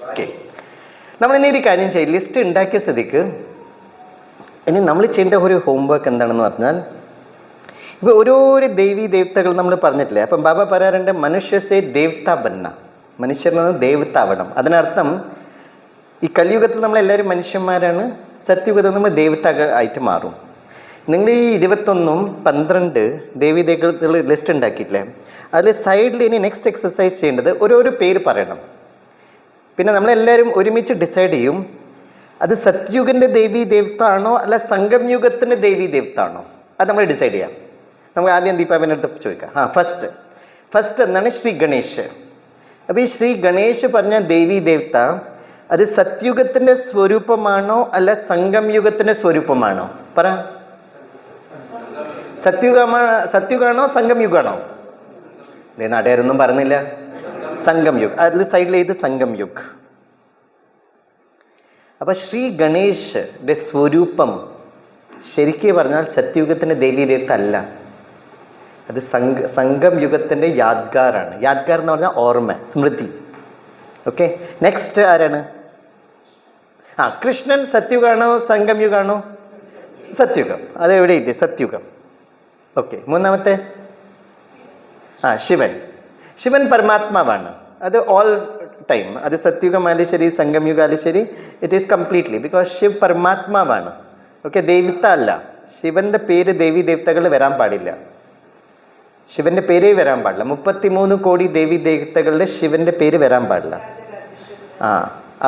ഓക്കെ, നമ്മളിനി ഒരു കാര്യം ചെയ്യും. ലിസ്റ്റ് ഉണ്ടാക്കിയ സ്ഥിതിക്ക് ഇനി നമ്മൾ ചെയ്യേണ്ട ഒരു ഹോംവർക്ക് എന്താണെന്ന് പറഞ്ഞാൽ, ഇപ്പോൾ ഓരോരോ ദേവീ ദേവതകൾ നമ്മൾ പറഞ്ഞിട്ടില്ലേ? അപ്പം ബാബ പറയാറുണ്ട്, മനുഷ്യസേ ദേവത ബന്ന, മനുഷ്യനെന്ന് ദേവതാവണം. അതിനർത്ഥം ഈ കലിയുഗത്തിൽ നമ്മളെല്ലാവരും മനുഷ്യന്മാരാണ്, സത്യയുഗത്തിൽ നമ്മൾ ദേവത ആയിട്ട് മാറും. നിങ്ങൾ ഈ 21 12 ദേവീ ദേവതകൾ ലിസ്റ്റ് ഉണ്ടാക്കിയിട്ടില്ലേ? അതിൽ സൈഡിൽ ഇനി നെക്സ്റ്റ് എക്സസൈസ് ചെയ്യേണ്ടത് ഓരോരോ പേര് പറയണം. പിന്നെ നമ്മളെല്ലാവരും ഒരുമിച്ച് ഡിസൈഡ് ചെയ്യും, അത് സത്യുഗൻ്റെ ദേവീ ദേവത ആണോ അല്ല സംഗം യുഗത്തിൻ്റെ ദേവീ ദേവത ആണോ? അത് നമ്മൾ ഡിസൈഡ് ചെയ്യാം. നമുക്ക് ആദ്യം ദീപാബേൻ്റെ അടുത്ത് ചോദിക്കാം. ഫസ്റ്റ് എന്താണ്? ശ്രീ ഗണേഷ്. അപ്പോൾ ഈ ശ്രീ ഗണേഷ് പറഞ്ഞ ദേവീ ദേവത അത് സത്യുഗത്തിൻ്റെ സ്വരൂപമാണോ അല്ല സംഗം യുഗത്തിൻ്റെ സ്വരൂപമാണോ? പറ. സത്യുഗാണോ സംഗം യുഗാണോ? നാട്ടുകാരൊന്നും പറഞ്ഞില്ല. സംഗം യുഗ്. അതിൽ സൈഡിൽ ഇത് സംഗം യുഗ്. അപ്പം ശ്രീ ഗണേഷിൻ്റെ സ്വരൂപം ശരിക്കും പറഞ്ഞാൽ സത്യുഗത്തിൻ്റെ ദേവീ ദേവത അല്ല, അത് സംഗം യുഗത്തിൻ്റെ യാദ്ഗാറാണ്. യാദ്ഗാർ എന്ന് പറഞ്ഞാൽ ഓർമ്മ, സ്മൃതി. ഓക്കെ, നെക്സ്റ്റ് ആരാണ്? കൃഷ്ണൻ സത്യുഗാണോ സംഗം യുഗാണോ? സത്യുഗം. അത് എവിടെ ഇത്? സത്യുഗം. ഓക്കെ, മൂന്നാമത്തെ ശിവൻ പരമാത്മാവാണ്. അത് ഓൾ ടൈം. അത് സത്യുഗമായാലും ശരി സംഗം യുഗമായാലും ശരി, it is completely because Shiv പരമാത്മാവാണ്. ഓക്കെ, ദേവത അല്ല. ശിവന്റെ പേര് ദേവി ദേവതകൾ വരാൻ പാടില്ല. ശിവന്റെ പേരേ വരാൻ പാടില്ല. 33 കോടി ദേവി ദേവതകളുടെ ശിവന്റെ പേര് വരാൻ പാടില്ല.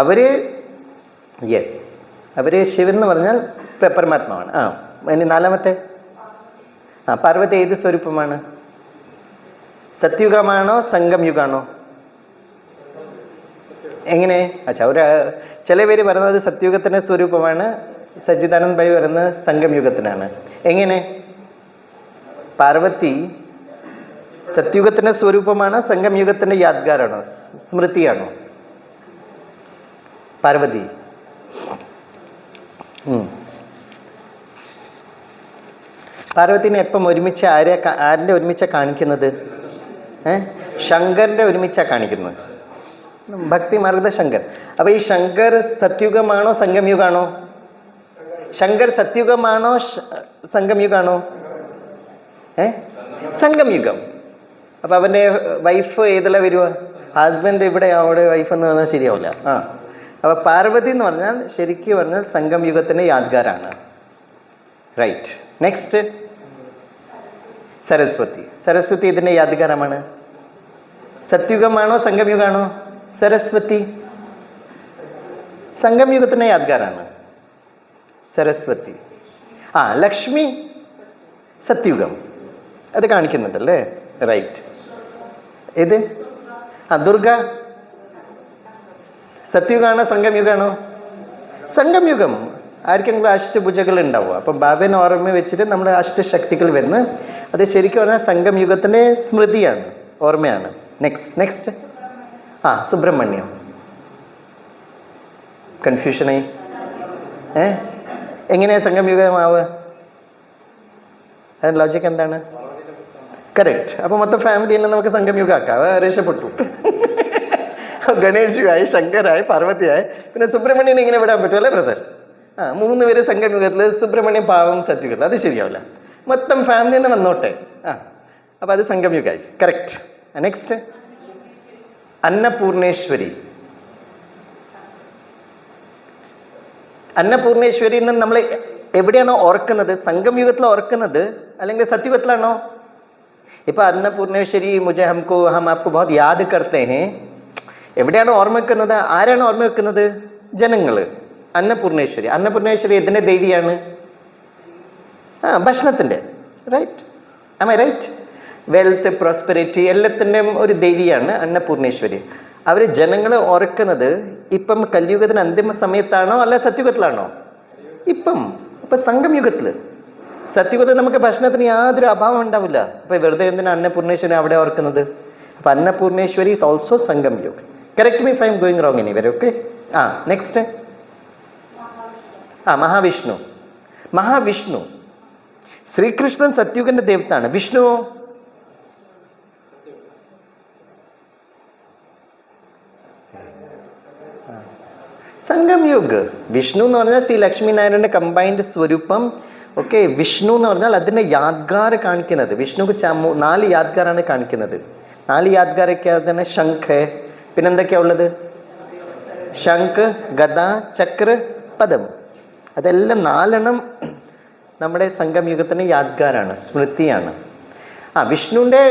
അവര് യെസ്, അവര് ശിവൻ എന്ന് പറഞ്ഞാൽ പരമാത്മാവാണ്. ഇനി നാലാമത്തെ പാർവതി ഏത് സ്വരൂപമാണ്? സത്യുഗമാണോ സംഗം യുഗാണോ? എങ്ങനെ? ചില പേര് പറയുന്നത് സത്യുഗത്തിന്റെ സ്വരൂപമാണ്, സച്ചിദാനന്ദ ഭായി പറയുന്നത് സംഗം യുഗത്തിനാണ്. എങ്ങനെ? പാർവതി സത്യുഗത്തിന്റെ സ്വരൂപമാണോ സംഗം യുഗത്തിന്റെ യാദ്ഗാറാണോ സ്മൃതിയാണോ? പാർവതി പാർവതിനെ എപ്പം ഒരുമിച്ച് ആരുടെ ഒരുമിച്ചാണ് കാണിക്കുന്നത്? ശങ്കറിന്റെ ഒരുമിച്ചാണ് കാണിക്കുന്നത്. ഭക്തി മാർഗ ശങ്കർ. അപ്പൊ ഈ ശങ്കർ സത്യുഗമാണോ സംഗം യുഗാണോ? ശങ്കർ സത്യുഗമാണോ സംഗം യുഗാണോ? സംഗം യുഗം. അപ്പൊ അവന്റെ വൈഫ് ഏതില വരുക? ഹസ്ബൻഡ് ഇവിടെ, അവിടെ വൈഫ് എന്ന് പറഞ്ഞാൽ ശരിയാവില്ല. അപ്പൊ പാർവതി എന്ന് പറഞ്ഞാൽ ശരിക്കും പറഞ്ഞാൽ സംഗം യുഗത്തിന്റെ യാദ്ഗാറാണ്. റൈറ്റ്. നെക്സ്റ്റ് സരസ്വതി. സരസ്വതി ഇതിന്റെ യാദ്ഗാരമാണ്. സത്യുഗമാണോ സംഗം യുഗാണോ? സരസ്വതി സംഗം യുഗത്തിന്റെ യാദ്ഗാറാണ് സരസ്വതി. ലക്ഷ്മി സത്യുഗം, അത് കാണിക്കുന്നുണ്ടല്ലേ? റൈറ്റ്. ഇത് ദുർഗ സത്യുഗാണോ സംഗം യുഗാണോ? സംഗം യുഗം. ആർക്കെങ്കിലും അഷ്ടഭുജകൾ ഉണ്ടാവുക. അപ്പം ബാബേനെ ഓർമ്മ വെച്ചിട്ട് നമ്മുടെ അഷ്ടശക്തികൾ വരുന്നു. അത് ശരിക്കും പറഞ്ഞാൽ സംഗം യുഗത്തിന്റെ സ്മൃതിയാണ്, ഓർമ്മയാണ്. നെക്സ്റ്റ് സുബ്രഹ്മണ്യം. കൺഫ്യൂഷനായി. എങ്ങനെയാ സംഗം യുഗമാവുക? അതിന് ലോജിക്ക് എന്താണ്? കറക്റ്റ്. അപ്പൊ മൊത്തം ഫാമിലിനെ നമുക്ക് സംഗം യുഗമാക്കാം. രക്ഷപ്പെട്ടു. ഗണേശ് ആയി, ശങ്കരായി, പാർവതിയായി, പിന്നെ സുബ്രഹ്മണ്യനെ ഇങ്ങനെ വിടാൻ പറ്റുമല്ലേ ബ്രദർ? 3 പേര് സംഗം യുഗത്തില്, സുബ്രഹ്മണ്യം പാവം സത്യുഗത്തിൽ. അത് ശരിയാവില്ല. മൊത്തം ഫാമിലി തന്നെ വന്നോട്ടെ. അപ്പൊ അത് സംഗം യുഗമായി. കറക്റ്റ്. നെക്സ്റ്റ് അന്നപൂർണേശ്വരി. അന്നപൂർണേശ്വരി എന്ന് നമ്മൾ എവിടെയാണോ ഓർക്കുന്നത്? സംഗം യുഗത്തിൽ ഓർക്കുന്നത് അല്ലെങ്കിൽ സത്യുഗത്തിലാണോ? ഇപ്പൊ അന്നപൂർണേശ്വരി മുझे हमको हम आपको बहुत याद करते हैं. എവിടെയാണ് ഓർമ്മ വെക്കുന്നത്? ആരാണ് ഓർമ്മ വെക്കുന്നത്? ജനങ്ങള്. അന്നപൂർണേശ്വരി. അന്നപൂർണേശ്വരി ഇതിന്റെ ദേവിയാണ്, ഭക്ഷണത്തിന്റെ. Right? Am I right? Wealth, prosperity എല്ലാത്തിൻ്റെയും ഒരു ദേവിയാണ് അന്നപൂർണേശ്വരി. അവര് ജനങ്ങളെ ഓർക്കുന്നത് ഇപ്പം കലിയുഗത്തിന് അന്തിമ സമയത്താണോ അല്ല സത്യുഗത്തിലാണോ? ഇപ്പം സംഗം യുഗത്തില്. സത്യുഗത്തിൽ നമുക്ക് ഭക്ഷണത്തിന് യാതൊരു അഭാവം ഉണ്ടാവില്ല. അപ്പൊ വെറുതെ എന്തിനാ അന്നപൂർണേശ്വരി അവിടെ ഓർക്കുന്നത്? അപ്പൊ Annapoorneshwari is also Sangam Yug. Correct me if I am going wrong anywhere. Okay. Next Mahavishnu. Mahavishnu Sreekrishnan സത്യുഗന്റെ ദേവതാണ്. വിഷ്ണു സംഗം യുഗ്. വിഷ്ണു എന്ന് പറഞ്ഞാൽ ശ്രീ ലക്ഷ്മി നാരായണന്റെ കമ്പൈൻഡ് സ്വരൂപം. ഓക്കെ. വിഷ്ണു എന്ന് പറഞ്ഞാൽ അതിന്റെ യാദ്ഗാർ കാണിക്കുന്നത്. വിഷ്ണുക്ക് 4 യാദ്ഗാറാണ് കാണിക്കുന്നത്. 4 യാദ്ഗാരൊക്കെ തന്നെ ശംഖ്, പിന്നെന്തൊക്കെയാ ഉള്ളത്? ശംഖ്, ഗദ, ചക്ര, പദം. അതെല്ലാം 4 നമ്മുടെ സംഗം യുഗത്തിന് യാദ്ഗാറാണ്, സ്മൃതിയാണ്. വിഷ്ണുവിന്റെ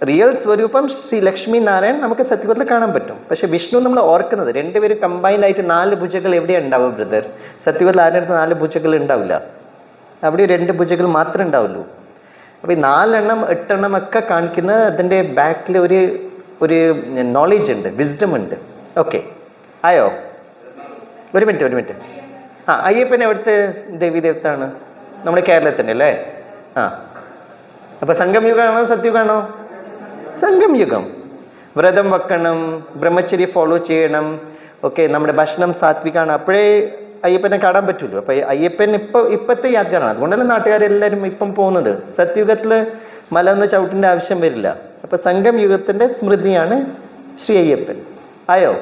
റിയൽ സ്വരൂപം ശ്രീ ലക്ഷ്മി നാരായൺ നമുക്ക് സത്യത്തിൽ കാണാൻ പറ്റും. പക്ഷെ വിഷ്ണു നമ്മൾ ഓർക്കുന്നത് 2 പേര് കമ്പൈൻഡ് ആയിട്ട് 4 ഭുജകൾ എവിടെയാണ് ഉണ്ടാവുക ബ്രദർ? സത്യത്തിൽ ആരുടെ അടുത്ത് 4 ഭുജകൾ ഉണ്ടാവില്ല. അവിടെ 2 ഭുജകൾ മാത്രമേ ഉണ്ടാവുള്ളൂ. അപ്പൊ ഈ 4 8 ഒക്കെ കാണിക്കുന്നത് അതിന്റെ ബാക്കിൽ ഒരു നോളേജ് ഉണ്ട്, വിസ്ഡം ഉണ്ട്. ഓക്കെ ആയോ? ഒരു മിനിറ്റ്. അയ്യപ്പൻ എവിടുത്തെ ദേവി ദേവത്താണ്? നമ്മുടെ കേരളത്തിന്റെ അല്ലേ? അപ്പൊ സംഗം യുഗമാണോ സത്യുഗാണോ? സംഗം യുഗം. വ്രതം വെക്കണം, ബ്രഹ്മചര്യ ഫോളോ ചെയ്യണം. ഓക്കെ. നമ്മുടെ ഭക്ഷണം സാത്വികാണ്. അപ്പോഴേ അയ്യപ്പനെ കാണാൻ പറ്റുള്ളൂ. അപ്പൊ അയ്യപ്പൻ ഇപ്പത്തെ യാത്രയാണ്. അതുകൊണ്ടല്ല നാട്ടുകാരെല്ലാവരും ഇപ്പം പോകുന്നത്. സത്യുഗത്തില് മല ഒന്ന് ചവിട്ടിന്റെ ആവശ്യം വരില്ല. അപ്പൊ സംഗം യുഗത്തിന്റെ സ്മൃതിയാണ് ശ്രീ അയ്യപ്പൻ. ആയോ?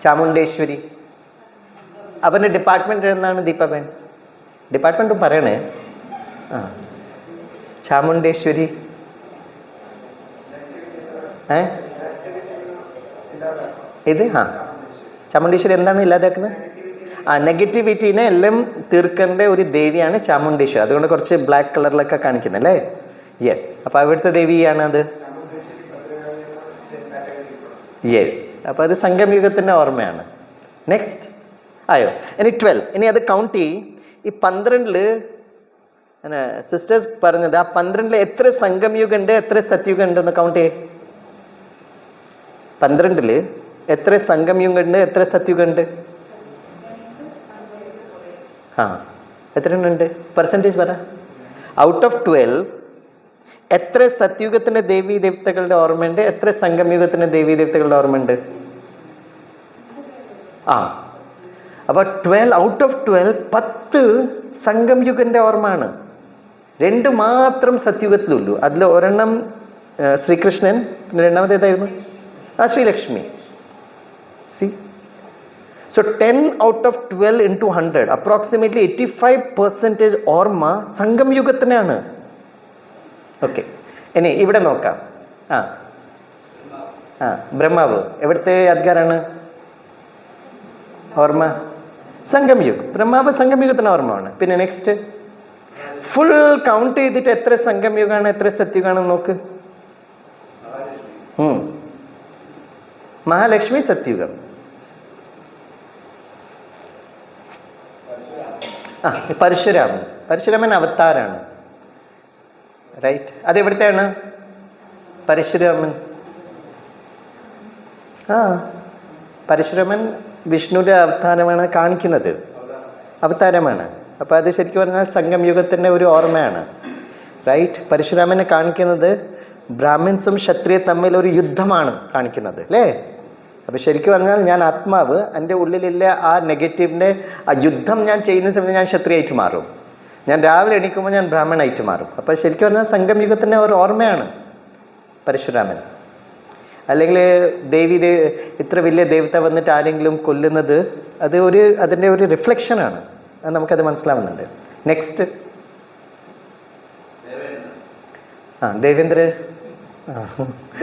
ചാമുണ്ടേശ്വരി. അവരുടെ ഡിപ്പാർട്ട്മെന്റ് എന്താണ് ദീപബൻ? ഡിപ്പാർട്ട്മെന്റ് പറയണേ. ചാമുണ്ടേശ്വരി ഇത് ചാമുണ്ടേശ്വരി എന്താണ് ഇല്ലാതാക്കുന്നത്? ആ നെഗറ്റിവിറ്റീനെ എല്ലാം തീർക്കേണ്ട ഒരു ദേവിയാണ് ചാമുണ്ടേശ്വരി. അതുകൊണ്ട് കുറച്ച് ബ്ലാക്ക് കളറിലൊക്കെ കാണിക്കുന്നത് അല്ലേ? യെസ്. അപ്പോൾ അവിടുത്തെ ദേവിയാണ് അത്. യെസ്. അപ്പോൾ അത് സംഗമയുഗത്തിൻ്റെ ഓർമ്മയാണ്. നെക്സ്റ്റ് ആയോ? ഇനി 12. ഇനി അത് കൗണ്ട് ചെയ്യും. ഈ 12 സിസ്റ്റേഴ്സ് പറഞ്ഞത്, ആ 12 എത്ര സംഗമയുഗം ഉണ്ട്, എത്ര സത്യുഗം ഉണ്ട് എന്ന് കൗണ്ട് ചെയ്യേ. 12 എത്ര സംഗമയുഗം ഉണ്ട്, എത്ര സത്യുഗം ഉണ്ട്? ആ, എത്ര ഉണ്ട്? പെർസെൻറ്റേജ് പറ. ഔട്ട് ഓഫ് 12 എത്ര സത്യുഗത്തിൻ്റെ ദേവീ ദേവതകളുടെ ഓർമ്മയുണ്ട്, എത്ര സംഗമയുഗത്തിൻ്റെ ദേവീ ദേവതകളുടെ ഓർമ്മയുണ്ട്? ആ, അപ്പോൾ 12 ഔട്ട് ഓഫ് 12 10 സംഗംയുഗൻ്റെ ഓർമ്മയാണ്. 2 മാത്രം സത്യുഗത്തിലുള്ളൂ. അതിൽ ഒരെണ്ണം ശ്രീകൃഷ്ണൻ, പിന്നെ രണ്ടാമത് ഏതായിരുന്നു? Sreelakshmi. C, so 10 out of 12 into 100 approximately 85% ഓർമ്മ സംഗംയുഗത്തിനാണ്. ഓക്കെ, ഇനി ഇവിടെ നോക്കാം. ആ ആ ബ്രഹ്മാവ് എവിടുത്തെ അധികാരാണ്? ഓർമ്മ സംഗംയുഗ്. ബ്രഹ്മാവ് സംഗംയുഗത്തിന് ഓർമ്മയാണ്. പിന്നെ നെക്സ്റ്റ് ഫുൾ കൗണ്ട് ചെയ്തിട്ട് എത്ര സംഗംയുഗമാണ്, എത്ര സത്യുഗാണെന്ന് നോക്ക്. മഹാലക്ഷ്മി സത്യുഗം. ആ, പരശുരാമൻ. പരശുരാമൻ അവതാരാണ്, റൈറ്റ്? അതെവിടുത്തെയാണ് പരശുരാമൻ? ആ, പരശുരാമൻ വിഷ്ണുവിൻ്റെ അവതാരമാണ് കാണിക്കുന്നത്, അവതാരമാണ്. അപ്പോൾ അത് ശരിക്കും പറഞ്ഞാൽ സംഗംയുഗത്തിൻ്റെ ഒരു ഓർമ്മയാണ്, റൈറ്റ്? പരശുരാമനെ കാണിക്കുന്നത് ബ്രാഹ്മിൻസും ക്ഷത്രിയ തമ്മിൽ ഒരു യുദ്ധമാണ് കാണിക്കുന്നത്, അല്ലേ? അപ്പോൾ ശരിക്കും പറഞ്ഞാൽ ഞാൻ ആത്മാവ്, എൻ്റെ ഉള്ളിലുള്ള ആ നെഗറ്റീവിൻ്റെ ആ യുദ്ധം ഞാൻ ചെയ്യുന്ന സമയത്ത് ഞാൻ ക്ഷത്രിയായിട്ട് മാറും, ഞാൻ രാവിലെ എണീക്കുമ്പോൾ ഞാൻ ബ്രാഹ്മണായിട്ട് മാറും. അപ്പോൾ ശരിക്കും പറഞ്ഞാൽ സംഗംയുഗത്തിൻ്റെ ഒരു ഓർമ്മയാണ് പരശുരാമൻ. അല്ലെങ്കിൽ ഇത്ര വലിയ ദേവത വന്നിട്ട് ആരെങ്കിലും കൊല്ലുന്നത് അത് അതിൻ്റെ ഒരു റിഫ്ലക്ഷനാണ്. അത് നമുക്കത് മനസ്സിലാവുന്നുണ്ട്. നെക്സ്റ്റ് ദേവേന്ദ്ര.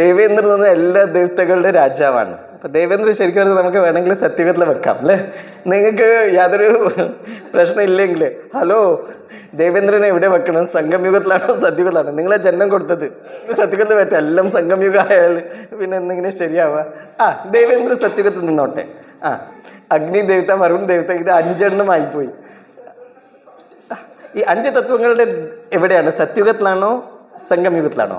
ദേവേന്ദ്ര എന്ന് പറഞ്ഞാൽ എല്ലാ ദേവതകളുടെ രാജാവാണ്. അപ്പം ദേവേന്ദ്ര ശരിക്കും പറഞ്ഞാൽ നമുക്ക് വേണമെങ്കിൽ സത്യയുഗത്തിൽ വെക്കാം, അല്ലേ? നിങ്ങൾക്ക് യാതൊരു പ്രശ്നം ഇല്ലെങ്കിൽ ഹലോ ദേവേന്ദ്രനെ എവിടെ വെക്കണം? സംഗംയുഗത്തിലാണോ സത്യയുഗത്തിലാണോ? നിങ്ങളെ ജന്മം കൊടുത്തത് സത്യയുഗത്തിൽ പറ്റും. എല്ലാം സംഗംയുഗം ആയാൽ പിന്നെ എന്തെങ്കിലും ശരിയാവുക? ദേവേന്ദ്ര സത്യയുഗത്തിൽ നിന്നോട്ടെ. അഗ്നി ദേവത, വരുൺ ദേവത, ഇത് 5 എണ്ണമായിപ്പോയി. ഈ 5 തത്വങ്ങളുടെ എവിടെയാണ്? സത്യയുഗത്തിലാണോ സംഗംയുഗത്തിലാണോ?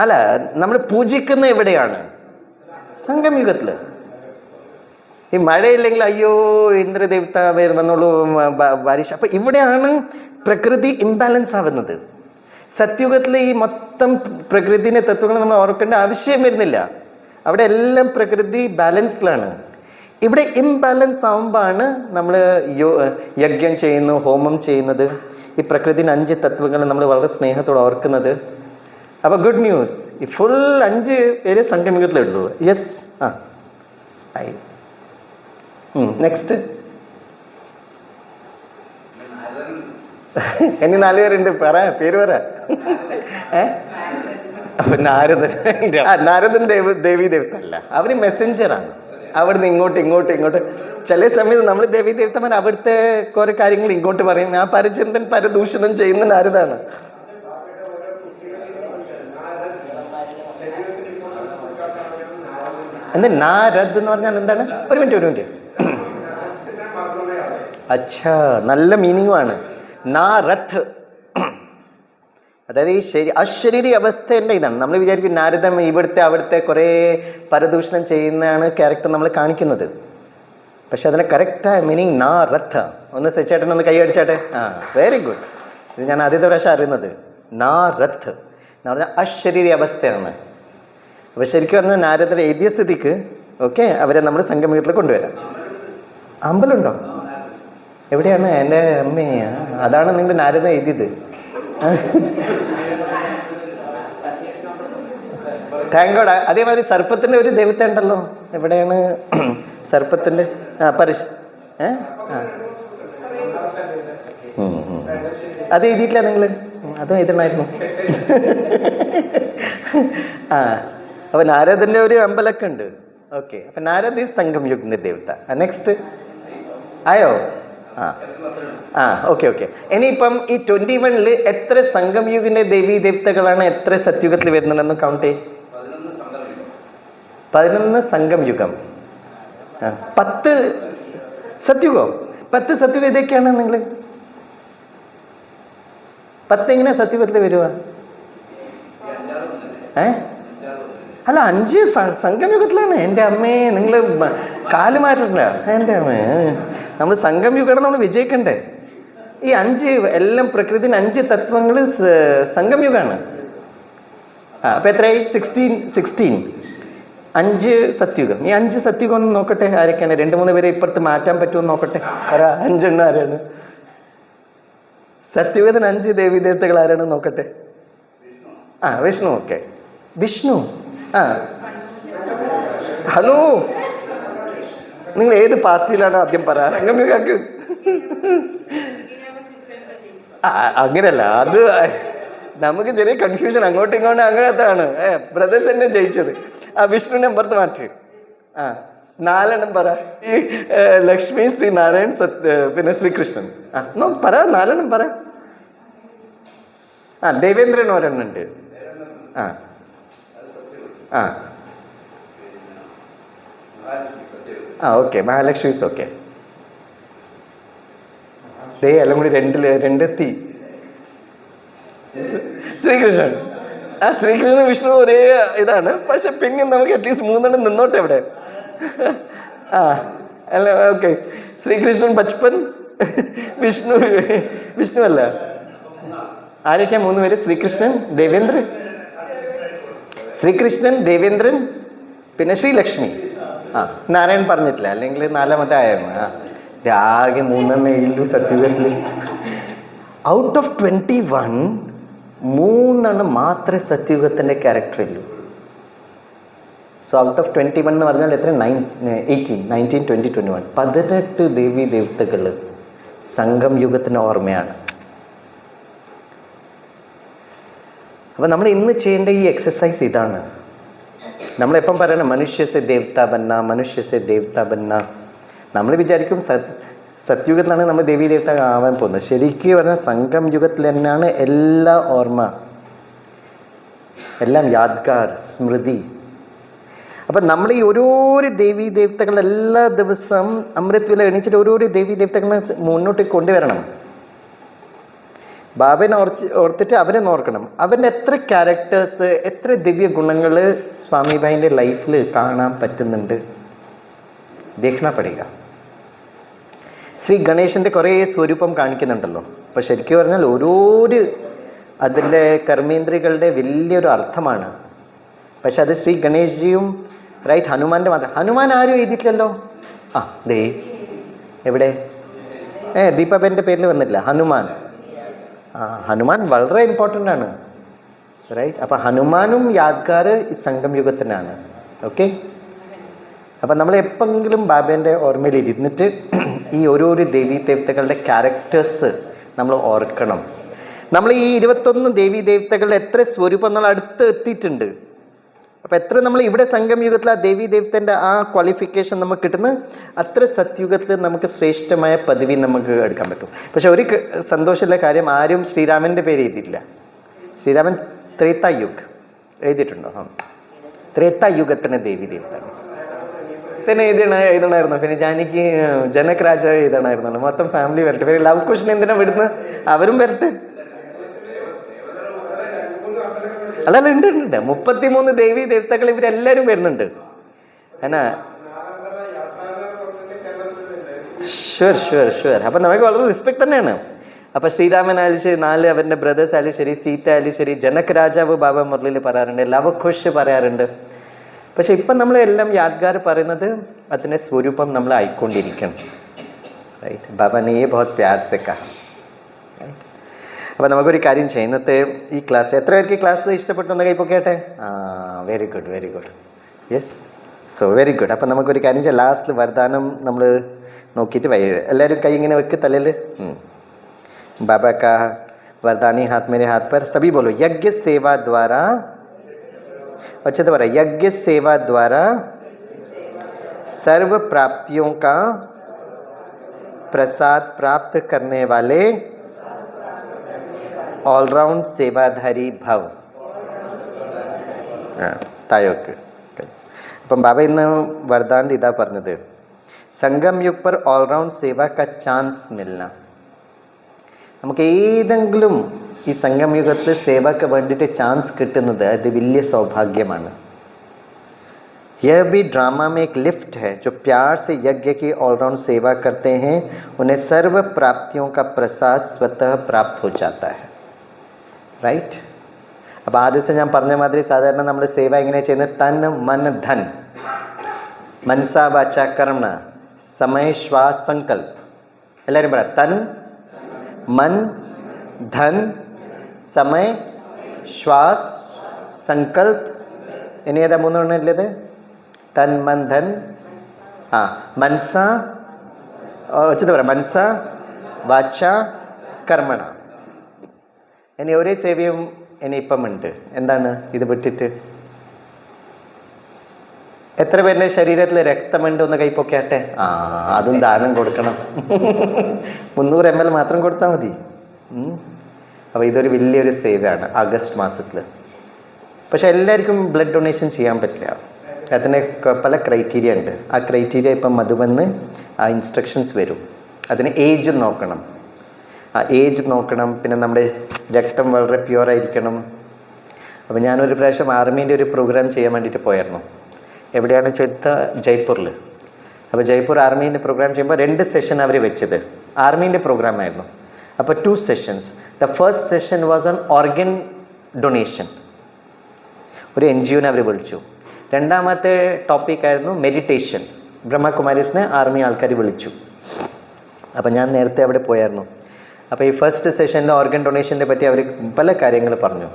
അല്ല, നമ്മൾ പൂജിക്കുന്ന എവിടെയാണ്? സംഗംയുഗത്തിൽ. ഈ മഴയില്ലെങ്കിൽ അയ്യോ ഇന്ദ്രദേവത വന്നോളൂ ബാരിഷ്. അപ്പം ഇവിടെയാണ് പ്രകൃതി ഇംബാലൻസ് ആവുന്നത്. സത്യുഗത്തിൽ ഈ മൊത്തം പ്രകൃതിൻ്റെ തത്വങ്ങൾ നമ്മൾ ഓർക്കേണ്ട ആവശ്യം വരുന്നില്ല. അവിടെ എല്ലാം പ്രകൃതി ബാലൻസിലാണ്. ഇവിടെ ഇംബാലൻസ് ആവുമ്പോഴാണ് നമ്മൾ യജ്ഞം ചെയ്യുന്നു, ഹോമം ചെയ്യുന്നത്. ഈ പ്രകൃതിന് 5 തത്വങ്ങൾ നമ്മൾ വളരെ സ്നേഹത്തോടെ ഓർക്കുന്നത്. അപ്പോൾ ഗുഡ് ന്യൂസ്, ഈ ഫുൾ 5 പേര് സംഗമയുഗത്തിലിടുള്ളൂ. യെസ്. ആയി. നെക്സ്റ്റ് ഇനി 4 പേരുണ്ട്. പേര് പറ. അപ്പൊ നാരദൻ ദേവീ ദേവത അല്ല, അവര് മെസ്സഞ്ചറാണ്. അവിടുന്ന് ഇങ്ങോട്ട് ചില സമയത്ത് നമ്മൾ ദേവീ ദേവതമാർ അവിടുത്തെ കുറെ കാര്യങ്ങൾ ഇങ്ങോട്ട് പറയും. ആ പരചന്ദ്രൻ പരദൂഷണം ചെയ്യുന്ന നാരദാണ്. എന്താ നാരദ് എന്ന് പറഞ്ഞാൽ എന്താണ്? ഒരു മിനിറ്റ്. അച്ഛാ, നല്ല മീനിങ്ങുമാണ് നാരഥ്. അതായത് ഈ അശരീരി അവസ്ഥേൻ്റെ ഇതാണ്. നമ്മൾ വിചാരിക്കും നാരദം ഇവിടുത്തെ അവിടുത്തെ കുറേ പരദൂഷണം ചെയ്യുന്നതാണ് ക്യാരക്ടർ നമ്മൾ കാണിക്കുന്നത്. പക്ഷെ അതിൻ്റെ കറക്റ്റായ മീനിങ് നാരഥ. ഒന്ന് സെച്ചേട്ടൻ ഒന്ന് കൈ അടിച്ചാട്ടെ. Very good. ഇത് ഞാൻ ആദ്യത്തെ പ്രാവശ്യം അറിയുന്നത്. നാരഥ് എന്ന് പറഞ്ഞാൽ അശരീരി അവസ്ഥയാണ്. അപ്പോൾ ശരിക്കും പറഞ്ഞാൽ നാരദരെ എഴുതിയ സ്ഥിതിക്ക് ഓക്കെ, അവരെ നമ്മൾ സംഗമയുഗത്തിൽ കൊണ്ടുവരാം. അമ്പലമുണ്ടോ? എവിടെയാണ്? എൻ്റെ അമ്മയാ, അതാണ് നിങ്ങൾ നാരദ എഴുതിയത്. Thank God. അതേമാതിരി സർപ്പത്തിൻ്റെ ഒരു ദേവത ഉണ്ടല്ലോ. എവിടെയാണ് സർപ്പത്തിൻ്റെ? അത് എഴുതിയിട്ടില്ല നിങ്ങൾ? അതും എഴുതണമായിരുന്നു. അപ്പോൾ നാരദൻ്റെ ഒരു അമ്പലമൊക്കെ ഉണ്ട്. ഓക്കെ. അപ്പം നാരദ് ഈസ് സംഗം യുഗിന്റെ ദേവത. നെക്സ്റ്റ് ആയോ? Okay okay. ഇനിയിപ്പം ഈ 21 എത്ര സംഗം യുഗിന്റെ ദേവീ ദേവതകളാണ് എത്ര സത്യുഗത്തിൽ വരുന്നുണ്ടെന്ന് കൗണ്ട് ചെയ്യും. 11 സംഗം യുഗം, 10 സത്യുഗം. 10 സത്യുഗം ഇതൊക്കെയാണ്. നിങ്ങൾ 10 എങ്ങനെ സത്യുഗത്തിൽ വരുക? അല്ല, 5 സംഗമയുഗത്തിലാണ്. എൻ്റെ അമ്മേ, നിങ്ങൾ കാല് മാറ്റണ്ട. എൻ്റെ അമ്മേ, നമ്മൾ സംഗമയുഗമാണ് നമ്മൾ വിജയിക്കണ്ടേ. ഈ 5 എല്ലാം പ്രകൃതിന് 5 തത്വങ്ങൾ സംഗമയുഗമാണ്. അപ്പം എത്രയായി? 16. 5 സത്യുഗം. ഈ 5 സത്യുഗം ഒന്ന് നോക്കട്ടെ ആരൊക്കെയാണ്. 2-3 പേരെ ഇപ്പുറത്ത് മാറ്റാൻ പറ്റുമെന്ന് നോക്കട്ടെ. 5 എണ്ണം ആരാണ് സത്യുഗത്തിന്? 5 ദേവീ ദേവതകൾ ആരാണ് നോക്കട്ടെ. വിഷ്ണു. ഓക്കെ, വിഷ്ണു. ഹലോ, നിങ്ങൾ ഏത് പാർട്ടിയിലാണ് ആദ്യം പറ. സംഗമയുഗക്ക് അങ്ങനെയല്ല, അത് നമുക്ക് ചെറിയ കൺഫ്യൂഷൻ. അങ്ങോട്ടും ഇങ്ങോട്ടും അങ്ങനത്താണ്. ബ്രദേഴ്സ് തന്നെ ജയിച്ചത്. വിഷ്ണുവിനെ പുറത്ത് മാറ്റി. 4 എണ്ണം പറ. ഈ ലക്ഷ്മി, ശ്രീനാരായൺ, പിന്നെ ശ്രീകൃഷ്ണൻ. പറ, 4 എണ്ണം പറ. ദേവേന്ദ്രൻ ഒരെണ്ണം ഉണ്ട്. ഓക്കെ, മഹാലക്ഷ്മീസ്. ഓക്കെ, എല്ലാം കൂടി 2 എത്തി. ശ്രീകൃഷ്ണൻ. ശ്രീകൃഷ്ണൻ വിഷ്ണു ഒരേ ഇതാണ്. പക്ഷെ പിന്നെ നമുക്ക് അറ്റ്ലീസ്റ്റ് 3 എണ്ണം നിന്നോട്ടെ ഇവിടെ. അല്ല, ഓക്കെ. ശ്രീകൃഷ്ണൻ ബച്പൻ, വിഷ്ണു അല്ല. ആരൊക്കെയാ 3 പേര്? ശ്രീകൃഷ്ണൻ, ദേവേന്ദ്രൻ, പിന്നെ ശ്രീലക്ഷ്മി. നാരായൺ പറഞ്ഞിട്ടില്ല, അല്ലെങ്കിൽ 4ാമത്തെ ആയിരുന്നു. ആകെ 3 എണ്ണേ ഉള്ളൂ സത്യുഗത്തിൽ. ഔട്ട് ഓഫ് 21 3 എണ്ണം മാത്രമേ സത്യുഗത്തിന്റെ ക്യാരക്ടർ ഉള്ളൂ. സോ ഔട്ട് ഓഫ് 21 എന്ന് പറഞ്ഞാൽ എത്ര? 19, 20, 21. 18 ദേവീ ദേവതകൾ സംഗം യുഗത്തിന് ഓർമ്മയാണ്. അപ്പം നമ്മൾ ഇന്ന് ചെയ്യേണ്ട ഈ എക്സസൈസ് ഇതാണ്. നമ്മളെപ്പം പറയണം മനുഷ്യസെ ദേവത ബന്ന. നമ്മൾ വിചാരിക്കും സത്യുഗത്തിലാണ് നമ്മൾ ദേവീ ദേവത ആവാൻ പോകുന്നത്. ശരിക്കും പറഞ്ഞാൽ സംഗം യുഗത്തിൽ തന്നെയാണ് എല്ലാ ഓർമ്മ, എല്ലാം യാദ്ഗാർ, സ്മൃതി. അപ്പം നമ്മൾ ഈ ഓരോരോ ദേവീ ദേവതകൾ എല്ലാ ദിവസവും അമൃത് വില എണീച്ചിട്ട് ഓരോരോ ദേവീ ദേവതകളെ മുന്നോട്ട് കൊണ്ടുവരണം. ബാബനെ ഓർത്തിട്ട് അവരെ നോർക്കണം. അവൻ്റെ എത്ര ക്യാരക്ടേഴ്സ്, എത്ര ദിവ്യ ഗുണങ്ങൾ സ്വാമിഭായിൻ്റെ ലൈഫിൽ കാണാൻ പറ്റുന്നുണ്ട്. ദേഖ്ന പഠിക. ശ്രീ ഗണേശൻ്റെ കുറേ സ്വരൂപം കാണിക്കുന്നുണ്ടല്ലോ. അപ്പോൾ ശരിക്കും പറഞ്ഞാൽ ഓരോരു അതിൻ്റെ കർമ്മേന്ദ്രികളുടെ വലിയൊരു അർത്ഥമാണ്. പക്ഷെ അത് ശ്രീ ഗണേശ്ജിയും റൈറ്റ് ഹനുമാൻ്റെ മാത്രം. ഹനുമാൻ ആരും എഴുതിയിട്ടില്ലല്ലോ. ദേ എവിടെ? ദീപാബേൻ്റെ പേരിൽ വന്നിട്ടില്ല ഹനുമാൻ. ഹനുമാൻ വളരെ ഇമ്പോർട്ടൻ്റ് ആണ്, റൈറ്റ്. അപ്പം ഹനുമാനും യാദ്ഗാർ ഈ സംഗം യുഗത്തിനാണ്. ഓക്കെ. അപ്പം നമ്മൾ എപ്പോഴെങ്കിലും ബാബേൻ്റെ ഓർമ്മയിൽ ഇരുന്നിട്ട് ഈ ഓരോരോ ദേവീ ദേവതകളുടെ ക്യാരക്ടേഴ്സ് നമ്മൾ ഓർക്കണം. നമ്മൾ ഈ 21 ദേവീ ദേവതകളുടെ എത്ര സ്വരൂപം നമ്മൾ അടുത്ത് എത്തിയിട്ടുണ്ട്. അപ്പം എത്ര നമ്മൾ ഇവിടെ സംഗം യുഗത്തിൽ ആ ദേവീ ദേവതൻ്റെ ആ ക്വാളിഫിക്കേഷൻ നമുക്ക് കിട്ടുന്ന അത്ര സത്യുഗത്തിൽ നമുക്ക് ശ്രേഷ്ഠമായ പദവി നമുക്ക് എടുക്കാൻ പറ്റും. പക്ഷെ ഒരു സന്തോഷമുള്ള കാര്യം, ആരും ശ്രീരാമൻ്റെ പേര് എഴുതിയിട്ടില്ല. ശ്രീരാമൻ ത്രേതായുഗ് എഴുതിയിട്ടുണ്ടോ? ത്രേതായുഗത്തിന് ദേവീ ദേവത തന്നെ എഴുതണമായിരുന്നു. പിന്നെ ജാനകി ജനക് രാജ എഴുതണമായിരുന്നല്ലോ. മൊത്തം ഫാമിലി വരട്ടെ. പിന്നെ ലവ് കുഷൻ എന്തിനാ വിടുന്നത്? അവരും വരട്ടെ. അല്ലല്ല, ഉണ്ട് 33 ദേവീ ദേവതകൾ ഇവരെല്ലാവരും വരുന്നുണ്ട്. എന്നാ ഷുവർ. അപ്പം നമുക്ക് വളരെ റെസ്പെക്ട് തന്നെയാണ്. അപ്പം ശ്രീരാമൻ ആയാലും ശരി, 4 അവരുടെ ബ്രദേഴ്സ് ആയാലും ശരി, സീത ആയാലും ശരി, ജനക് രാജാവ് ബാബ മുരളിയിൽ പറയാറുണ്ട്, ലവ് ഖുഷ് പറയാറുണ്ട്. പക്ഷെ ഇപ്പം നമ്മളെല്ലാം യാദ്ഗാർ പറയുന്നത് അതിൻ്റെ സ്വരൂപം നമ്മൾ ആയിക്കൊണ്ടിരിക്കണം, റൈറ്റ്. ബാബ ने ये बहुत प्यार से कहा. അപ്പോൾ നമുക്കൊരു കാര്യം ചെയ്യാം. ഇന്നത്തെ ഈ ക്ലാസ് എത്ര പേർക്ക് ഈ ക്ലാസ് ഇഷ്ടപ്പെട്ടു എന്ന് കൈ പൊക്കേട്ടെ. Very good. Yes, so very good. അപ്പം നമുക്കൊരു കാര്യം ചെയ്യാം. ലാസ്റ്റിൽ വരദാനം നമ്മൾ നോക്കിയിട്ട് എല്ലാവരും കൈ ഇങ്ങനെ വെക്ക് തലയിൽ. बाबा का वरदानी हाथ मेरे हाथ पर. सभी बोलो, यज्ञ सेवा द्वारा. अच्छे तो बोला, यज्ञ सेवा द्वारा सर्व प्राप्तियों का प्रसाद प्राप्त करने वाले ऑलराउंड सेवाधारी भव. താഴേക്ക്. അപ്പം ബാബ ഇന്ന് വരദാൻ ഇതാ പറഞ്ഞത്, സംഗം യുഗ് पर ऑलराउंड सेवा का चांस मिलना. നമുക്ക് ഏതെങ്കിലും ഈ സംഗം യുഗത്തിൽ സേവക്ക് വേണ്ടിയിട്ട് ചാൻസ് കിട്ടുന്നത് അത് വലിയ സൗഭാഗ്യമാണ്. यह भी ड्रामा में एक लिफ्ट है. जो प्यार से यज्ञ की ऑलराउंड सेवा करते हैं उन्हें सर्व प्राप्तियों का प्रसाद स्वतः प्राप्त हो जाता है. റൈറ്റ്? അപ്പോൾ ആ ദിവസം ഞാൻ പറഞ്ഞ മാതിരി സാധാരണ നമ്മൾ സേവ എങ്ങനെ ചെയ്യുന്നത്? തൻ മൻ ധൻ, മനസാ വാച കർമ്മ, സമയ ശ്വാസ് സങ്കൽപ്പ്. എല്ലാവരും പറയാം, തൻ മൻ ധൻ സമയ ശ്വാസ് സങ്കൽപ്പ്. ഇനി ഏതാ മൂന്നെണ്ണം ഉള്ളത്? തൻ മൻ ധൻ, മനസ, വെച്ചത് പറയാം, മനസ വാച കർമ്മണ. ഇനി ഒരേ സേവയും ഇനിയിപ്പം ഉണ്ട്. എന്താണ് ഇത് വിട്ടിട്ട്? എത്ര പേരുടെ ശരീരത്തിൽ രക്തമുണ്ട് ഒന്ന് കൈപ്പൊക്കെയാട്ടെ. അതും ദാനം കൊടുക്കണം. 300 ml മാത്രം കൊടുത്താൽ മതി. അപ്പോൾ ഇതൊരു വലിയൊരു സേവയാണ് ആഗസ്റ്റ് മാസത്തിൽ. പക്ഷെ എല്ലാവർക്കും ബ്ലഡ് ഡൊണേഷൻ ചെയ്യാൻ പറ്റില്ല. അതിന് പല ക്രൈറ്റീരിയ ഉണ്ട്. ആ ക്രൈറ്റീരിയ ഇപ്പം മധുവന്ന് ആ ഇൻസ്ട്രക്ഷൻസ് വരും. അതിന് ഏജ് നോക്കണം, ആ ഏജ് നോക്കണം. പിന്നെ നമ്മുടെ രക്തം വളരെ പ്യുവറായിരിക്കണം. അപ്പോൾ ഞാനൊരു പ്രാവശ്യം ആർമീൻ്റെ ഒരു പ്രോഗ്രാം ചെയ്യാൻ വേണ്ടിയിട്ട് പോയായിരുന്നു. എവിടെയാണ് ചോദിച്ചാൽ ജയ്പൂരിൽ. അപ്പോൾ ജയ്പൂർ ആർമീൻ്റെ പ്രോഗ്രാം ചെയ്യുമ്പോൾ 2 സെഷൻ അവർ വെച്ചത്. ആർമീൻ്റെ പ്രോഗ്രാം ആയിരുന്നു. അപ്പോൾ 2 sessions. The first session was on organ donation. ഒരു NGOനെ അവർ വിളിച്ചു. രണ്ടാമത്തെ ടോപ്പിക്കായിരുന്നു മെഡിറ്റേഷൻ. ബ്രഹ്മകുമാരീസിനെ ആർമി ആൾക്കാർ വിളിച്ചു. അപ്പം ഞാൻ നേരത്തെ അവിടെ പോയായിരുന്നു. അപ്പോൾ ഈ ഫസ്റ്റ് സെഷനിൽ ഓർഗൻ ഡൊണേഷനെ പറ്റി അവർ പല കാര്യങ്ങൾ പറഞ്ഞു.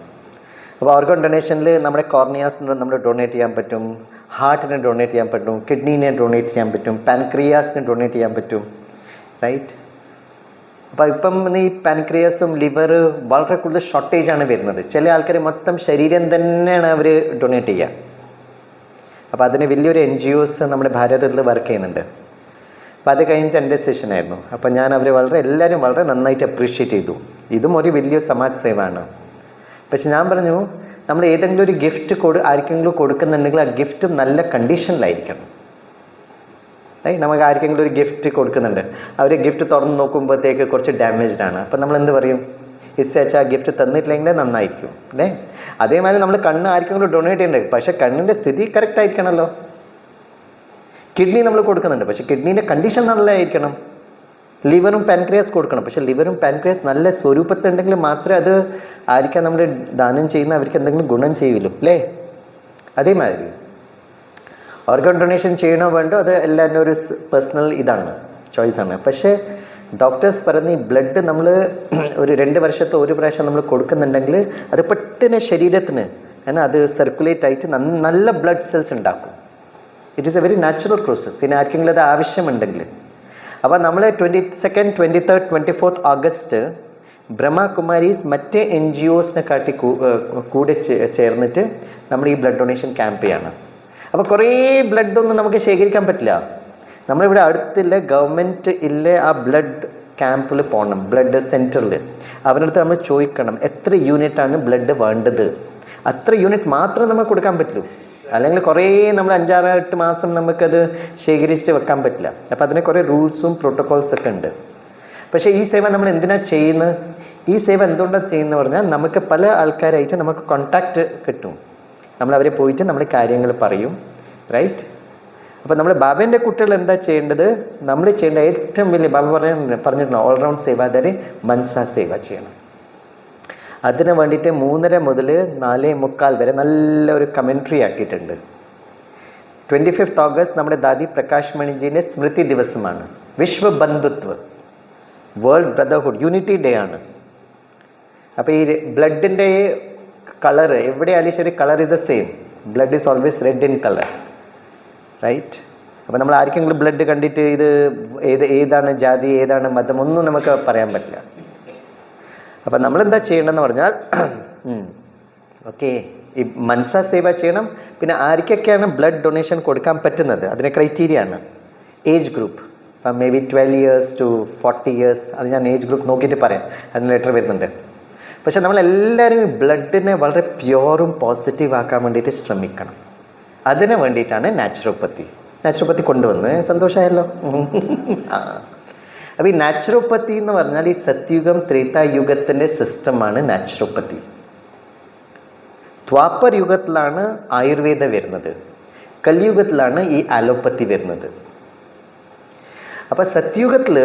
അപ്പോൾ ഓർഗൻ ഡൊണേഷനിൽ നമ്മുടെ കോർണിയാസിന് നമ്മൾ ഡൊണേറ്റ് ചെയ്യാൻ പറ്റും, ഹാർട്ടിന് ഡൊണേറ്റ് ചെയ്യാൻ പറ്റും, കിഡ്നീനെ ഡൊണേറ്റ് ചെയ്യാൻ പറ്റും, പാൻക്രിയാസിന് ഡൊണേറ്റ് ചെയ്യാൻ പറ്റും. റൈറ്റ്? അപ്പോൾ ഇപ്പം ഈ പാൻക്രിയാസും ലിവർ വളരെ കൂടുതൽ ഷോർട്ടേജാണ് വരുന്നത്. ചില ആൾക്കാർ മൊത്തം ശരീരം തന്നെയാണ് അവർ ഡൊണേറ്റ് ചെയ്യുക. അപ്പോൾ അതിന് വലിയൊരു NGOs നമ്മുടെ ഭാരതത്തിൽ വർക്ക് ചെയ്യുന്നുണ്ട്. അപ്പോൾ അത് കഴിഞ്ഞിട്ട് എൻ്റെ സെഷനായിരുന്നു. അപ്പോൾ ഞാൻ അവർ എല്ലാവരും വളരെ നന്നായിട്ട് അപ്രീഷിയേറ്റ് ചെയ്തു. ഇതും ഒരു വലിയ സമാജ സേവയാണ്. പക്ഷെ ഞാൻ പറഞ്ഞു, നമ്മൾ ഏതെങ്കിലും ഒരു ഗിഫ്റ്റ് ആർക്കെങ്കിലും കൊടുക്കുന്നുണ്ടെങ്കിൽ ആ ഗിഫ്റ്റ് നല്ല കണ്ടീഷനിലായിരിക്കണം. നമുക്ക് ആർക്കെങ്കിലും ഒരു ഗിഫ്റ്റ് കൊടുക്കുന്നുണ്ട്, അവർ ഗിഫ്റ്റ് തുറന്ന് നോക്കുമ്പോഴത്തേക്ക് കുറച്ച് ഡാമേജ്ഡ് ആണ്. അപ്പം നമ്മൾ എന്ത് പറയും? ഇസ്സേച്ച ആ ഗിഫ്റ്റ് തന്നിട്ടില്ലെങ്കിൽ നന്നായിരിക്കും അല്ലേ? അതേമാതിരി നമ്മൾ കണ്ണ് ആർക്കെങ്കിലും ഡൊണേറ്റ് ചെയ്യണ്ടേ, പക്ഷേ കണ്ണിൻ്റെ സ്ഥിതി കറക്റ്റ് ആയിരിക്കണമല്ലോ. കിഡ്നി നമ്മൾ കൊടുക്കുന്നുണ്ട്, പക്ഷേ കിഡ്നീൻ്റെ കണ്ടീഷൻ നല്ലതായിരിക്കണം. ലിവറും പാൻക്രിയാസ് കൊടുക്കണം, പക്ഷേ ലിവറും പാൻക്രിയാസ് നല്ല സ്വരൂപത്തുണ്ടെങ്കിൽ മാത്രമേ അത് ആയിരിക്കാം നമ്മൾ ദാനം ചെയ്യുന്ന അവർക്ക് എന്തെങ്കിലും ഗുണം ചെയ്യുള്ളൂ അല്ലേ? അതേമാതിരി ഓർഗൻ ഡൊണേഷൻ ചെയ്യണോ വേണ്ടോ അത് എല്ലാവരും ഒരു പേഴ്സണൽ ഇതാണ്, ചോയ്സാണ്. പക്ഷേ ഡോക്ടേഴ്സ് പറഞ്ഞ് ഈ ബ്ലഡ് നമ്മൾ ഒരു 2 വർഷത്തെ ഒരു പ്രാവശ്യം നമ്മൾ കൊടുക്കുന്നുണ്ടെങ്കിൽ അത് പെട്ടെന്ന് ശരീരത്തിന് അത് സർക്കുലേറ്റ് ആയിട്ട് നല്ല ബ്ലഡ് സെൽസ് ഉണ്ടാക്കും. It is A very natural process. പിന്നെ ആർക്കെങ്കിലും അത് ആവശ്യമുണ്ടെങ്കിൽ. അപ്പോൾ നമ്മൾ 22nd, 23rd, 24th August Brahma Kumaris മറ്റേ NGOസിനെ കാട്ടി കൂടെ ചേർന്നിട്ട് നമ്മൾ ഈ ബ്ലഡ് ഡൊണേഷൻ ക്യാമ്പ് ചെയ്യണം. അപ്പോൾ കുറേ ബ്ലഡൊന്നും നമുക്ക് ശേഖരിക്കാൻ പറ്റില്ല. നമ്മളിവിടെ അടുത്തില്ല ഗവൺമെൻറ് ഇല്ല ആ ബ്ലഡ് ക്യാമ്പിൽ പോകണം, ബ്ലഡ് സെൻറ്ററിൽ. അവരടുത്ത് നമ്മൾ ചോദിക്കണം എത്ര യൂണിറ്റാണ് ബ്ലഡ് വേണ്ടത്. അത്ര യൂണിറ്റ് മാത്രം നമ്മൾ കൊടുക്കാൻ പറ്റുള്ളൂ. അല്ലെങ്കിൽ കുറേ നമ്മൾ 5-6-8 മാസം നമുക്കത് ശേഖരിച്ചിട്ട് വെക്കാൻ പറ്റില്ല. അപ്പോൾ അതിന് കുറേ റൂൾസും പ്രോട്ടോകോൾസൊക്കെ ഉണ്ട്. പക്ഷേ ഈ സേവ നമ്മൾ എന്തിനാണ് ചെയ്യുന്നത്? ഈ സേവ എന്തുകൊണ്ടാണ് ചെയ്യുന്നത് പറഞ്ഞാൽ നമുക്ക് പല ആൾക്കാരായിട്ട് നമുക്ക് കോണ്ടാക്റ്റ് കിട്ടും. നമ്മളവരെ പോയിട്ട് നമ്മൾ കാര്യങ്ങൾ പറയും. റൈറ്റ്? അപ്പോൾ നമ്മൾ ബാബേൻ്റെ കുട്ടികൾ എന്താ ചെയ്യേണ്ടത്? നമ്മൾ ചെയ്യേണ്ട ഏറ്റവും വലിയ ബാബ പറഞ്ഞിട്ടുണ്ട് ഓൾറൗണ്ട് സേവാധാരി മനസാ സേവ ചെയ്യണം. അതിന് വേണ്ടിയിട്ട് 3:30 മുതൽ 4:45 വരെ നല്ല ഒരു കമൻട്രി ആക്കിയിട്ടുണ്ട്. 25th ഓഗസ്റ്റ് നമ്മുടെ ദാദി പ്രകാശ് മണിജീൻ്റെ സ്മൃതി ദിവസമാണ്. വിശ്വ ബന്ധുത്വ, വേൾഡ് ബ്രദർഹുഡ്, യൂണിറ്റി ഡേ ആണ്. അപ്പോൾ ഈ ബ്ലഡിൻ്റെ കളർ എവിടെയായാലും ശരി, colour is the same. Blood is always red in colour. Right? അപ്പോൾ നമ്മൾ ആർക്കെങ്കിലും ബ്ലഡ് കണ്ടിട്ട് ഇത് ഏതാണ് ജാതി, ഏതാണ് മതം ഒന്നും നമുക്ക് പറയാൻ പറ്റില്ല. അപ്പം നമ്മളെന്താ ചെയ്യേണ്ടതെന്ന് പറഞ്ഞാൽ ഓക്കെ ഈ മനസ്സാ സേവ ചെയ്യണം. പിന്നെ ആർക്കൊക്കെയാണ് ബ്ലഡ് ഡൊണേഷൻ കൊടുക്കാൻ പറ്റുന്നത്, അതിന് ക്രൈറ്റീരിയ ആണ് ഏജ് ഗ്രൂപ്പ്. ഇപ്പം may be 12 years to 40 years, അത് ഞാൻ ഏജ് ഗ്രൂപ്പ് നോക്കിയിട്ട് പറയാം, അതിന് ലെറ്റർ വരുന്നുണ്ട്. പക്ഷെ നമ്മളെല്ലാവരും ബ്ലഡിനെ വളരെ പ്യുവറും പോസിറ്റീവ് ആക്കാൻ വേണ്ടിയിട്ട് ശ്രമിക്കണം. അതിന് വേണ്ടിയിട്ടാണ് നാച്ചുറോപ്പത്തി കൊണ്ടുവന്ന്. സന്തോഷമായല്ലോ. അപ്പോൾ ഈ നാച്ചുറോപ്പത്തി എന്ന് പറഞ്ഞാൽ ഈ സത്യുഗം ത്രേതായുഗത്തിൻ്റെ സിസ്റ്റമാണ് നാച്ചുറോപ്പത്തി. ദ്വാപർ യുഗത്തിലാണ് ആയുർവേദ വരുന്നത്, കലിയുഗത്തിലാണ് ഈ അലോപ്പത്തി വരുന്നത്. അപ്പോൾ സത്യുഗത്തിൽ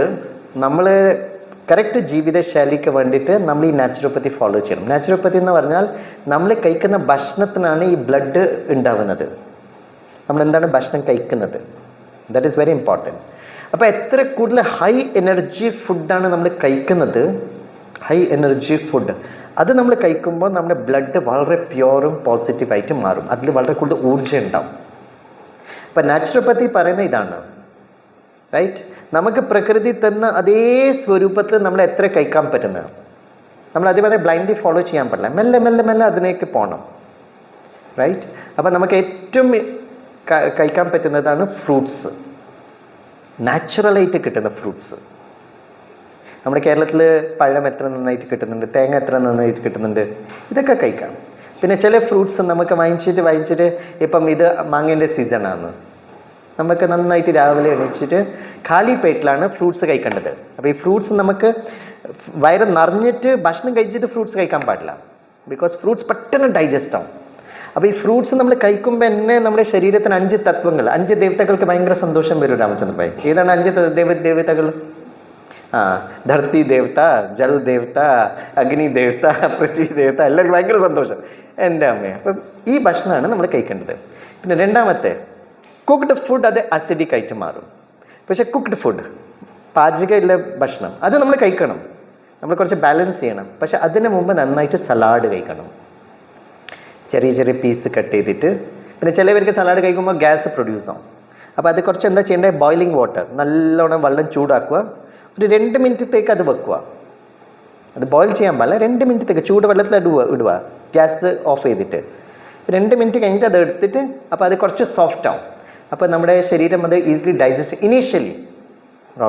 നമ്മൾ കറക്റ്റ് ജീവിതശൈലിക്ക് വേണ്ടിയിട്ട് നമ്മൾ ഈ നാച്ചുറോപ്പത്തി ഫോളോ ചെയ്യണം. നാച്ചുറോപ്പത്തി എന്ന് പറഞ്ഞാൽ നമ്മൾ കഴിക്കുന്ന ഭക്ഷണത്തിനാണ് ഈ ബ്ലഡ് ഉണ്ടാവുന്നത്. നമ്മളെന്താണ് ഭക്ഷണം കഴിക്കുന്നത്, ദാറ്റ് ഈസ് വെരി ഇമ്പോർട്ടൻറ്റ്. അപ്പോൾ എത്ര കൂടുതൽ ഹൈ എനർജി ഫുഡാണ് നമ്മൾ കഴിക്കുന്നത്, ഹൈ എനർജി ഫുഡ് അത് നമ്മൾ കഴിക്കുമ്പോൾ നമ്മുടെ ബ്ലഡ് വളരെ പ്യുവറും പോസിറ്റീവായിട്ട് മാറും, അതിൽ വളരെ കൂടുതൽ ഊർജ്ജം ഉണ്ടാവും. അപ്പം നാച്ചുറോപ്പത്തി പറയുന്ന ഇതാണ്, റൈറ്റ്? നമുക്ക് പ്രകൃതി തന്ന അതേ സ്വരൂപത്തിൽ നമ്മൾ എത്ര കഴിക്കാൻ പറ്റുന്നത്, നമ്മൾ അതേപോലെ ബ്ലൈൻഡ്ലി ഫോളോ ചെയ്യാൻ പാടില്ല, മെല്ലെ മെല്ലെ മെല്ലെ അതിലേക്ക് പോകണം, റൈറ്റ്? അപ്പം നമുക്ക് ഏറ്റവും കഴിക്കാൻ പറ്റുന്നതാണ് ഫ്രൂട്ട്സ്, നാച്ചുറലായിട്ട് കിട്ടുന്ന ഫ്രൂട്ട്സ്. നമ്മുടെ കേരളത്തിൽ പഴം എത്ര നന്നായിട്ട് കിട്ടുന്നുണ്ട്, തേങ്ങ എത്ര നന്നായിട്ട് കിട്ടുന്നുണ്ട്, ഇതൊക്കെ കഴിക്കാം. പിന്നെ ചില ഫ്രൂട്ട്സ് നമുക്ക് വാങ്ങിച്ചിട്ട് ഇപ്പം ഇത് മാങ്ങേൻ്റെ സീസണാണ്, നമുക്ക് നന്നായിട്ട് രാവിലെ എണീച്ചിട്ട് ഖാലി പേറ്റിലാണ് ഫ്രൂട്ട്സ് കഴിക്കേണ്ടത്. അപ്പോൾ ഈ ഫ്രൂട്ട്സ് നമുക്ക് വയറ് നിറഞ്ഞിട്ട് ഭക്ഷണം കഴിച്ചിട്ട് ഫ്രൂട്ട്സ് കഴിക്കാൻ പാടില്ല, ബിക്കോസ് ഫ്രൂട്ട്സ് പെട്ടെന്ന് ഡൈജസ്റ്റ് ആവും. അപ്പോൾ ഈ ഫ്രൂട്ട്സ് നമ്മൾ കഴിക്കുമ്പോൾ തന്നെ നമ്മുടെ ശരീരത്തിന് 5 തത്വങ്ങൾ, 5 ദേവതകൾക്ക് ഭയങ്കര സന്തോഷം വരും. രാമചന്ദ്ര ഭായി, ഏതാണ് 5 ദേവതകൾ? ധർത്തി ദേവത, ജൽ ദേവത, അഗ്നി ദേവത, പൃഥ്വി ദേവത, എല്ലാവർക്കും ഭയങ്കര സന്തോഷം. എൻ്റെ അമ്മയെ, അപ്പം ഈ ഭക്ഷണമാണ് നമ്മൾ കഴിക്കേണ്ടത്. പിന്നെ രണ്ടാമത്തെ കുക്ക്ഡ് ഫുഡ്, അത് അസിഡിക് ആയിട്ട് മാറും. പക്ഷേ കുക്ക്ഡ് ഫുഡ്, പാചകമുള്ള ഭക്ഷണം, അത് നമ്മൾ കഴിക്കണം, നമ്മൾ കുറച്ച് ബാലൻസ് ചെയ്യണം. പക്ഷെ അതിന് മുമ്പ് നന്നായിട്ട് സലാഡ് കഴിക്കണം, ചെറിയ ചെറിയ പീസ് കട്ട് ചെയ്തിട്ട്. പിന്നെ ചിലവർക്ക് സലാഡ് കഴിക്കുമ്പോൾ ഗ്യാസ് പ്രൊഡ്യൂസ് ആവും. അപ്പോൾ അത് കുറച്ച് എന്താ ചെയ്യേണ്ടത്, ബോയിലിംഗ് വാട്ടർ, നല്ലോണം വെള്ളം ചൂടാക്കുക, ഒരു 2 മിനിറ്റത്തേക്ക് അത് വെക്കുക. അത് ബോയിൽ ചെയ്യാൻ പാടില്ല, 2 മിനിറ്റത്തേക്ക് ചൂട് വെള്ളത്തിൽ ഇടുക, ഗ്യാസ് ഓഫ് ചെയ്തിട്ട് 2 മിനിറ്റ് കഴിഞ്ഞിട്ട് അത് എടുത്തിട്ട്, അപ്പോൾ അത് കുറച്ച് സോഫ്റ്റ് ആവും. അപ്പോൾ നമ്മുടെ ശരീരം അത് ഈസിലി ഡൈജസ്റ്റ് ഇനീഷ്യലി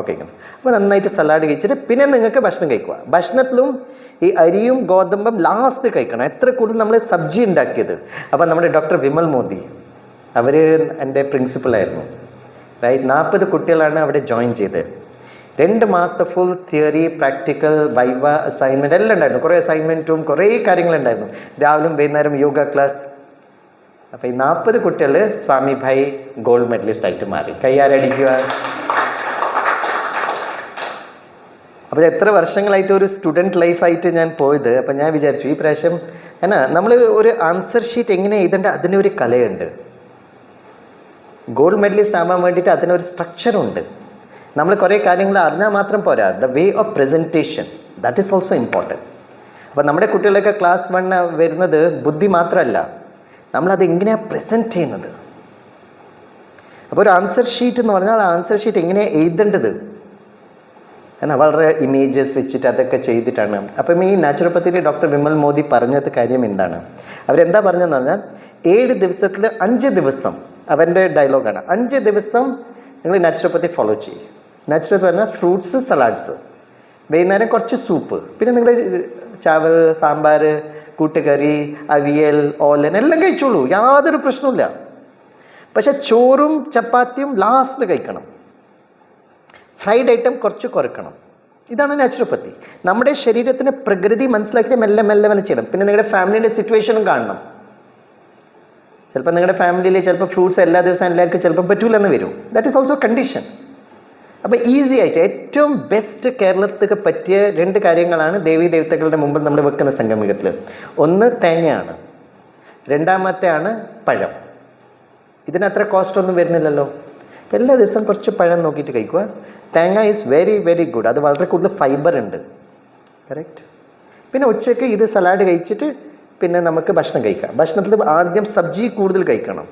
കഴിക്കണം. അപ്പോൾ നന്നായിട്ട് സലാഡ് കഴിച്ചിട്ട് പിന്നെ നിങ്ങൾക്ക് ഭക്ഷണം കഴിക്കുക. ഭക്ഷണത്തിലും ഈ അരിയും ഗോതമ്പും ലാസ്റ്റ് കഴിക്കണം, എത്ര കൂടുതൽ നമ്മൾ സബ്ജി ഉണ്ടാക്കിയത്. അപ്പോൾ നമ്മുടെ ഡോക്ടർ വിമൽ മോദി, അവർ എൻ്റെ പ്രിൻസിപ്പളായിരുന്നു, റൈറ്റ്? 40 കുട്ടികളാണ് അവിടെ ജോയിൻ ചെയ്തത്. 2 മാസത്തെ full theory, practical, viva, assignment എല്ലാം ഉണ്ടായിരുന്നു. കുറേ അസൈൻമെൻറ്റും കുറേ കാര്യങ്ങളുണ്ടായിരുന്നു. രാവിലെയും വൈകുന്നേരം യോഗ ക്ലാസ്. അപ്പോൾ ഈ 40 കുട്ടികൾ സ്വാമി ഭായ് ഗോൾഡ് മെഡലിസ്റ്റ് ആയിട്ട് മാറി. കയ്യാരടിക്കുക. അപ്പോൾ എത്ര വർഷങ്ങളായിട്ട് ഒരു സ്റ്റുഡൻറ്റ് ലൈഫായിട്ട് ഞാൻ പോയത്. അപ്പം ഞാൻ വിചാരിച്ചു ഈ പ്രാവശ്യം എന്നാ നമ്മൾ ഒരു ആൻസർ ഷീറ്റ് എങ്ങനെ എഴുതേണ്ട, അതിനൊരു കലയുണ്ട്. ഗോൾഡ് മെഡലിസ്റ്റ് ആവാൻ വേണ്ടിയിട്ട് അതിനൊരു സ്ട്രക്ചറുണ്ട്. നമ്മൾ കുറേ കാര്യങ്ങൾ അറിഞ്ഞാൽ മാത്രം പോരാ, the way of presentation, that is also important. അപ്പോൾ നമ്മുടെ കുട്ടികളൊക്കെ ക്ലാസ് 1 വരുന്നത് ബുദ്ധി മാത്രമല്ല, നമ്മളത് എങ്ങനെയാണ് പ്രസൻറ്റ് ചെയ്യുന്നത്. അപ്പോൾ ഒരു ആൻസർ ഷീറ്റ് എന്ന് പറഞ്ഞാൽ ആ ആൻസർ ഷീറ്റ് എങ്ങനെയാണ് എഴുതേണ്ടത് എന്നാൽ വളരെ ഇമേജസ് വെച്ചിട്ട് അതൊക്കെ ചെയ്തിട്ടാണ്. അപ്പം ഈ നാച്ചുറോപ്പത്തിയിൽ ഡോക്ടർ വിമൽ മോദി പറഞ്ഞത് കാര്യം എന്താണ്, അവരെന്താ പറഞ്ഞതെന്ന് പറഞ്ഞാൽ 7 ദിവസത്തിൽ 5 ദിവസം, അവൻ്റെ ഡയലോഗാണ്, 5 ദിവസം നിങ്ങൾ നാച്ചുറോപ്പത്തി ഫോളോ ചെയ്യും. നാച്ചുറോപ്പത്തി പറഞ്ഞാൽ ഫ്രൂട്ട്സ്, സലാഡ്സ്, വൈകുന്നേരം കുറച്ച് സൂപ്പ്, പിന്നെ നിങ്ങൾ ചാവൽ, സാമ്പാർ, കൂട്ടുകറി, അവിയൽ, ഓലൻ എല്ലാം കഴിച്ചോളൂ, യാതൊരു പ്രശ്നമില്ല. പക്ഷെ ചോറും ചപ്പാത്തിയും ലാസ്റ്റ് കഴിക്കണം. ഫ്രൈഡ് ഐറ്റം കുറച്ച് കുറക്കണം. ഇതാണ് നാച്ചുറോപ്പത്തി. നമ്മുടെ ശരീരത്തിന് പ്രകൃതി മനസ്സിലാക്കിയിട്ട് മെല്ലെ മെല്ലെ മെല്ലെ ചെയ്യണം. പിന്നെ നിങ്ങളുടെ ഫാമിലിയുടെ സിറ്റുവേഷനും കാണണം. ചിലപ്പോൾ നിങ്ങളുടെ ഫാമിലിയിൽ ചിലപ്പോൾ ഫ്രൂട്ട്സ് എല്ലാ ദിവസവും എല്ലാവർക്കും ചിലപ്പോൾ പറ്റൂലെന്ന് വരും. That is also condition. അപ്പോൾ ഈസി ആയിട്ട് ഏറ്റവും ബെസ്റ്റ് കേരളത്തിന് പറ്റിയ 2 കാര്യങ്ങളാണ് ദേവീ ദേവതകളുടെ മുമ്പിൽ നമ്മൾ വെക്കുന്ന സംഗമത്തിൽ. ഒന്ന് തേങ്ങയാണ്, രണ്ടാമത്തെ ആണ് പഴം. ഇതിനത്ര കോസ്റ്റ് ഒന്നും വരുന്നില്ലല്ലോ. എല്ലാ ദിവസവും കുറച്ച് പഴം നോക്കിയിട്ട് കഴിക്കുക. തേങ്ങ ഈസ് വെരി വെരി ഗുഡ്, അത് വളരെ കൂടുതൽ ഫൈബർ ഉണ്ട്, കറക്റ്റ്. പിന്നെ ഉച്ചയ്ക്ക് ഇത് സലാഡ് കഴിച്ചിട്ട് പിന്നെ നമുക്ക് ഭക്ഷണം കഴിക്കാം. ഭക്ഷണത്തിൽ ആദ്യം സബ്ജി കൂടുതൽ കഴിക്കണം,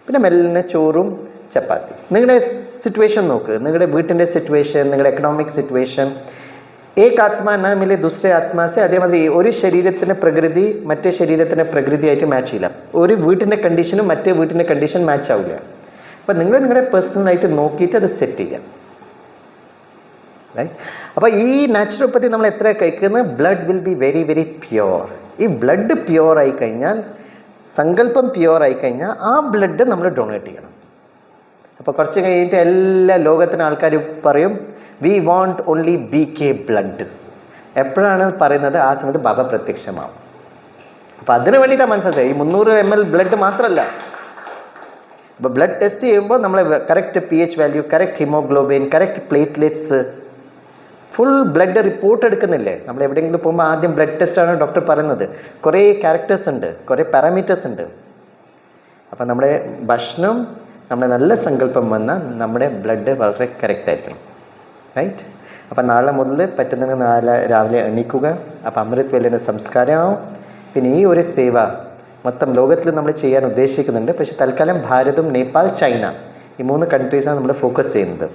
പിന്നെ മെല്ലിനെ ചോറും ചപ്പാത്തി. നിങ്ങളുടെ സിറ്റുവേഷൻ നോക്ക്, നിങ്ങളുടെ വീട്ടിൻ്റെ സിറ്റുവേഷൻ, നിങ്ങളുടെ എക്കണോമിക് സിറ്റുവേഷൻ, ഏക് ആത്മാ ന മിലെ ദൂസരെ ആത്മാസെ. അതേമാതിരി ഒരു ശരീരത്തിൻ്റെ പ്രകൃതി മറ്റേ ശരീരത്തിൻ്റെ പ്രകൃതിയായിട്ട് മാച്ച് ചെയ്യില്ല. ഒരു വീട്ടിൻ്റെ കണ്ടീഷനും മറ്റേ വീട്ടിൻ്റെ കണ്ടീഷൻ മാച്ച് ആവില്ല. അപ്പം നിങ്ങൾ നിങ്ങളുടെ പേഴ്സണലായിട്ട് നോക്കിയിട്ട് അത് സെറ്റ് ചെയ്യാം. അപ്പോൾ ഈ നാച്ചുറോപ്പതി നമ്മൾ എത്ര കഴിക്കുന്നത്, blood will be very very pure. ഈ ബ്ലഡ് പ്യുവർ ആയി കഴിഞ്ഞാൽ, സങ്കല്പം പ്യുവർ ആയി കഴിഞ്ഞാൽ ആ ബ്ലഡ് നമ്മൾ ഡൊണേറ്റ് ചെയ്യണം. അപ്പോൾ കുറച്ച് കഴിഞ്ഞിട്ട് എല്ലാ ലോകത്തിന് ആൾക്കാർ പറയും we want only BK blood. എപ്പോഴാണ് പറയുന്നത്? ആ സമയത്ത് ബാബ പ്രത്യക്ഷമാവും. അപ്പോൾ അതിന് വേണ്ടിയിട്ടാണ് മനസ്സിലാക്കുക. ഈ 300 ml ബ്ലഡ് മാത്രമല്ല. ഇപ്പോൾ ബ്ലഡ് ടെസ്റ്റ് ചെയ്യുമ്പോൾ നമ്മൾ correct pH value, correct haemoglobin, correct platelets, full blood report എടുക്കുന്നില്ലേ? നമ്മൾ എവിടെയെങ്കിലും പോകുമ്പോൾ ആദ്യം ബ്ലഡ് ടെസ്റ്റാണ് ഡോക്ടർ പറയുന്നത്. കുറേ ക്യാരക്ടേഴ്സ് ഉണ്ട്, കുറേ പാരാമീറ്റേഴ്സ് ഉണ്ട്. അപ്പം നമ്മുടെ ഭക്ഷണം, നമ്മുടെ നല്ല സങ്കല്പം വന്നാൽ നമ്മുടെ ബ്ലഡ് വളരെ കറക്റ്റായിരിക്കണം. റൈറ്റ്? അപ്പം നാളെ മുതൽ പറ്റുന്നെങ്കിൽ നാളെ രാവിലെ എണീക്കുക. അപ്പം അമൃത് വേലയുടെ സംസ്കാരമാവും. പിന്നെ ഈ ഒരു സേവ മൊത്തം ലോകത്തിൽ നമ്മൾ ചെയ്യാൻ ഉദ്ദേശിക്കുന്നുണ്ട്. പക്ഷെ തൽക്കാലം ഭാരതം, നേപ്പാൾ, ചൈന ഈ 3 കൺട്രീസാണ് നമ്മൾ ഫോക്കസ് ചെയ്യുന്നത്.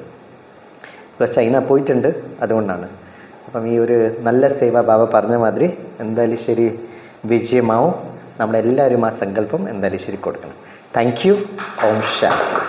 പ്ലസ് ചൈന പോയിട്ടുണ്ട്, അതുകൊണ്ടാണ്. അപ്പം ഈ ഒരു നല്ല സേവ ബാബ പറഞ്ഞ മാതിരി എന്തായാലും ശരി വിജയമാവും. നമ്മളെല്ലാവരും ആ സങ്കല്പം എന്തായാലും ശരി കൊടുക്കണം. Thank you. ഓം ശാന്തി.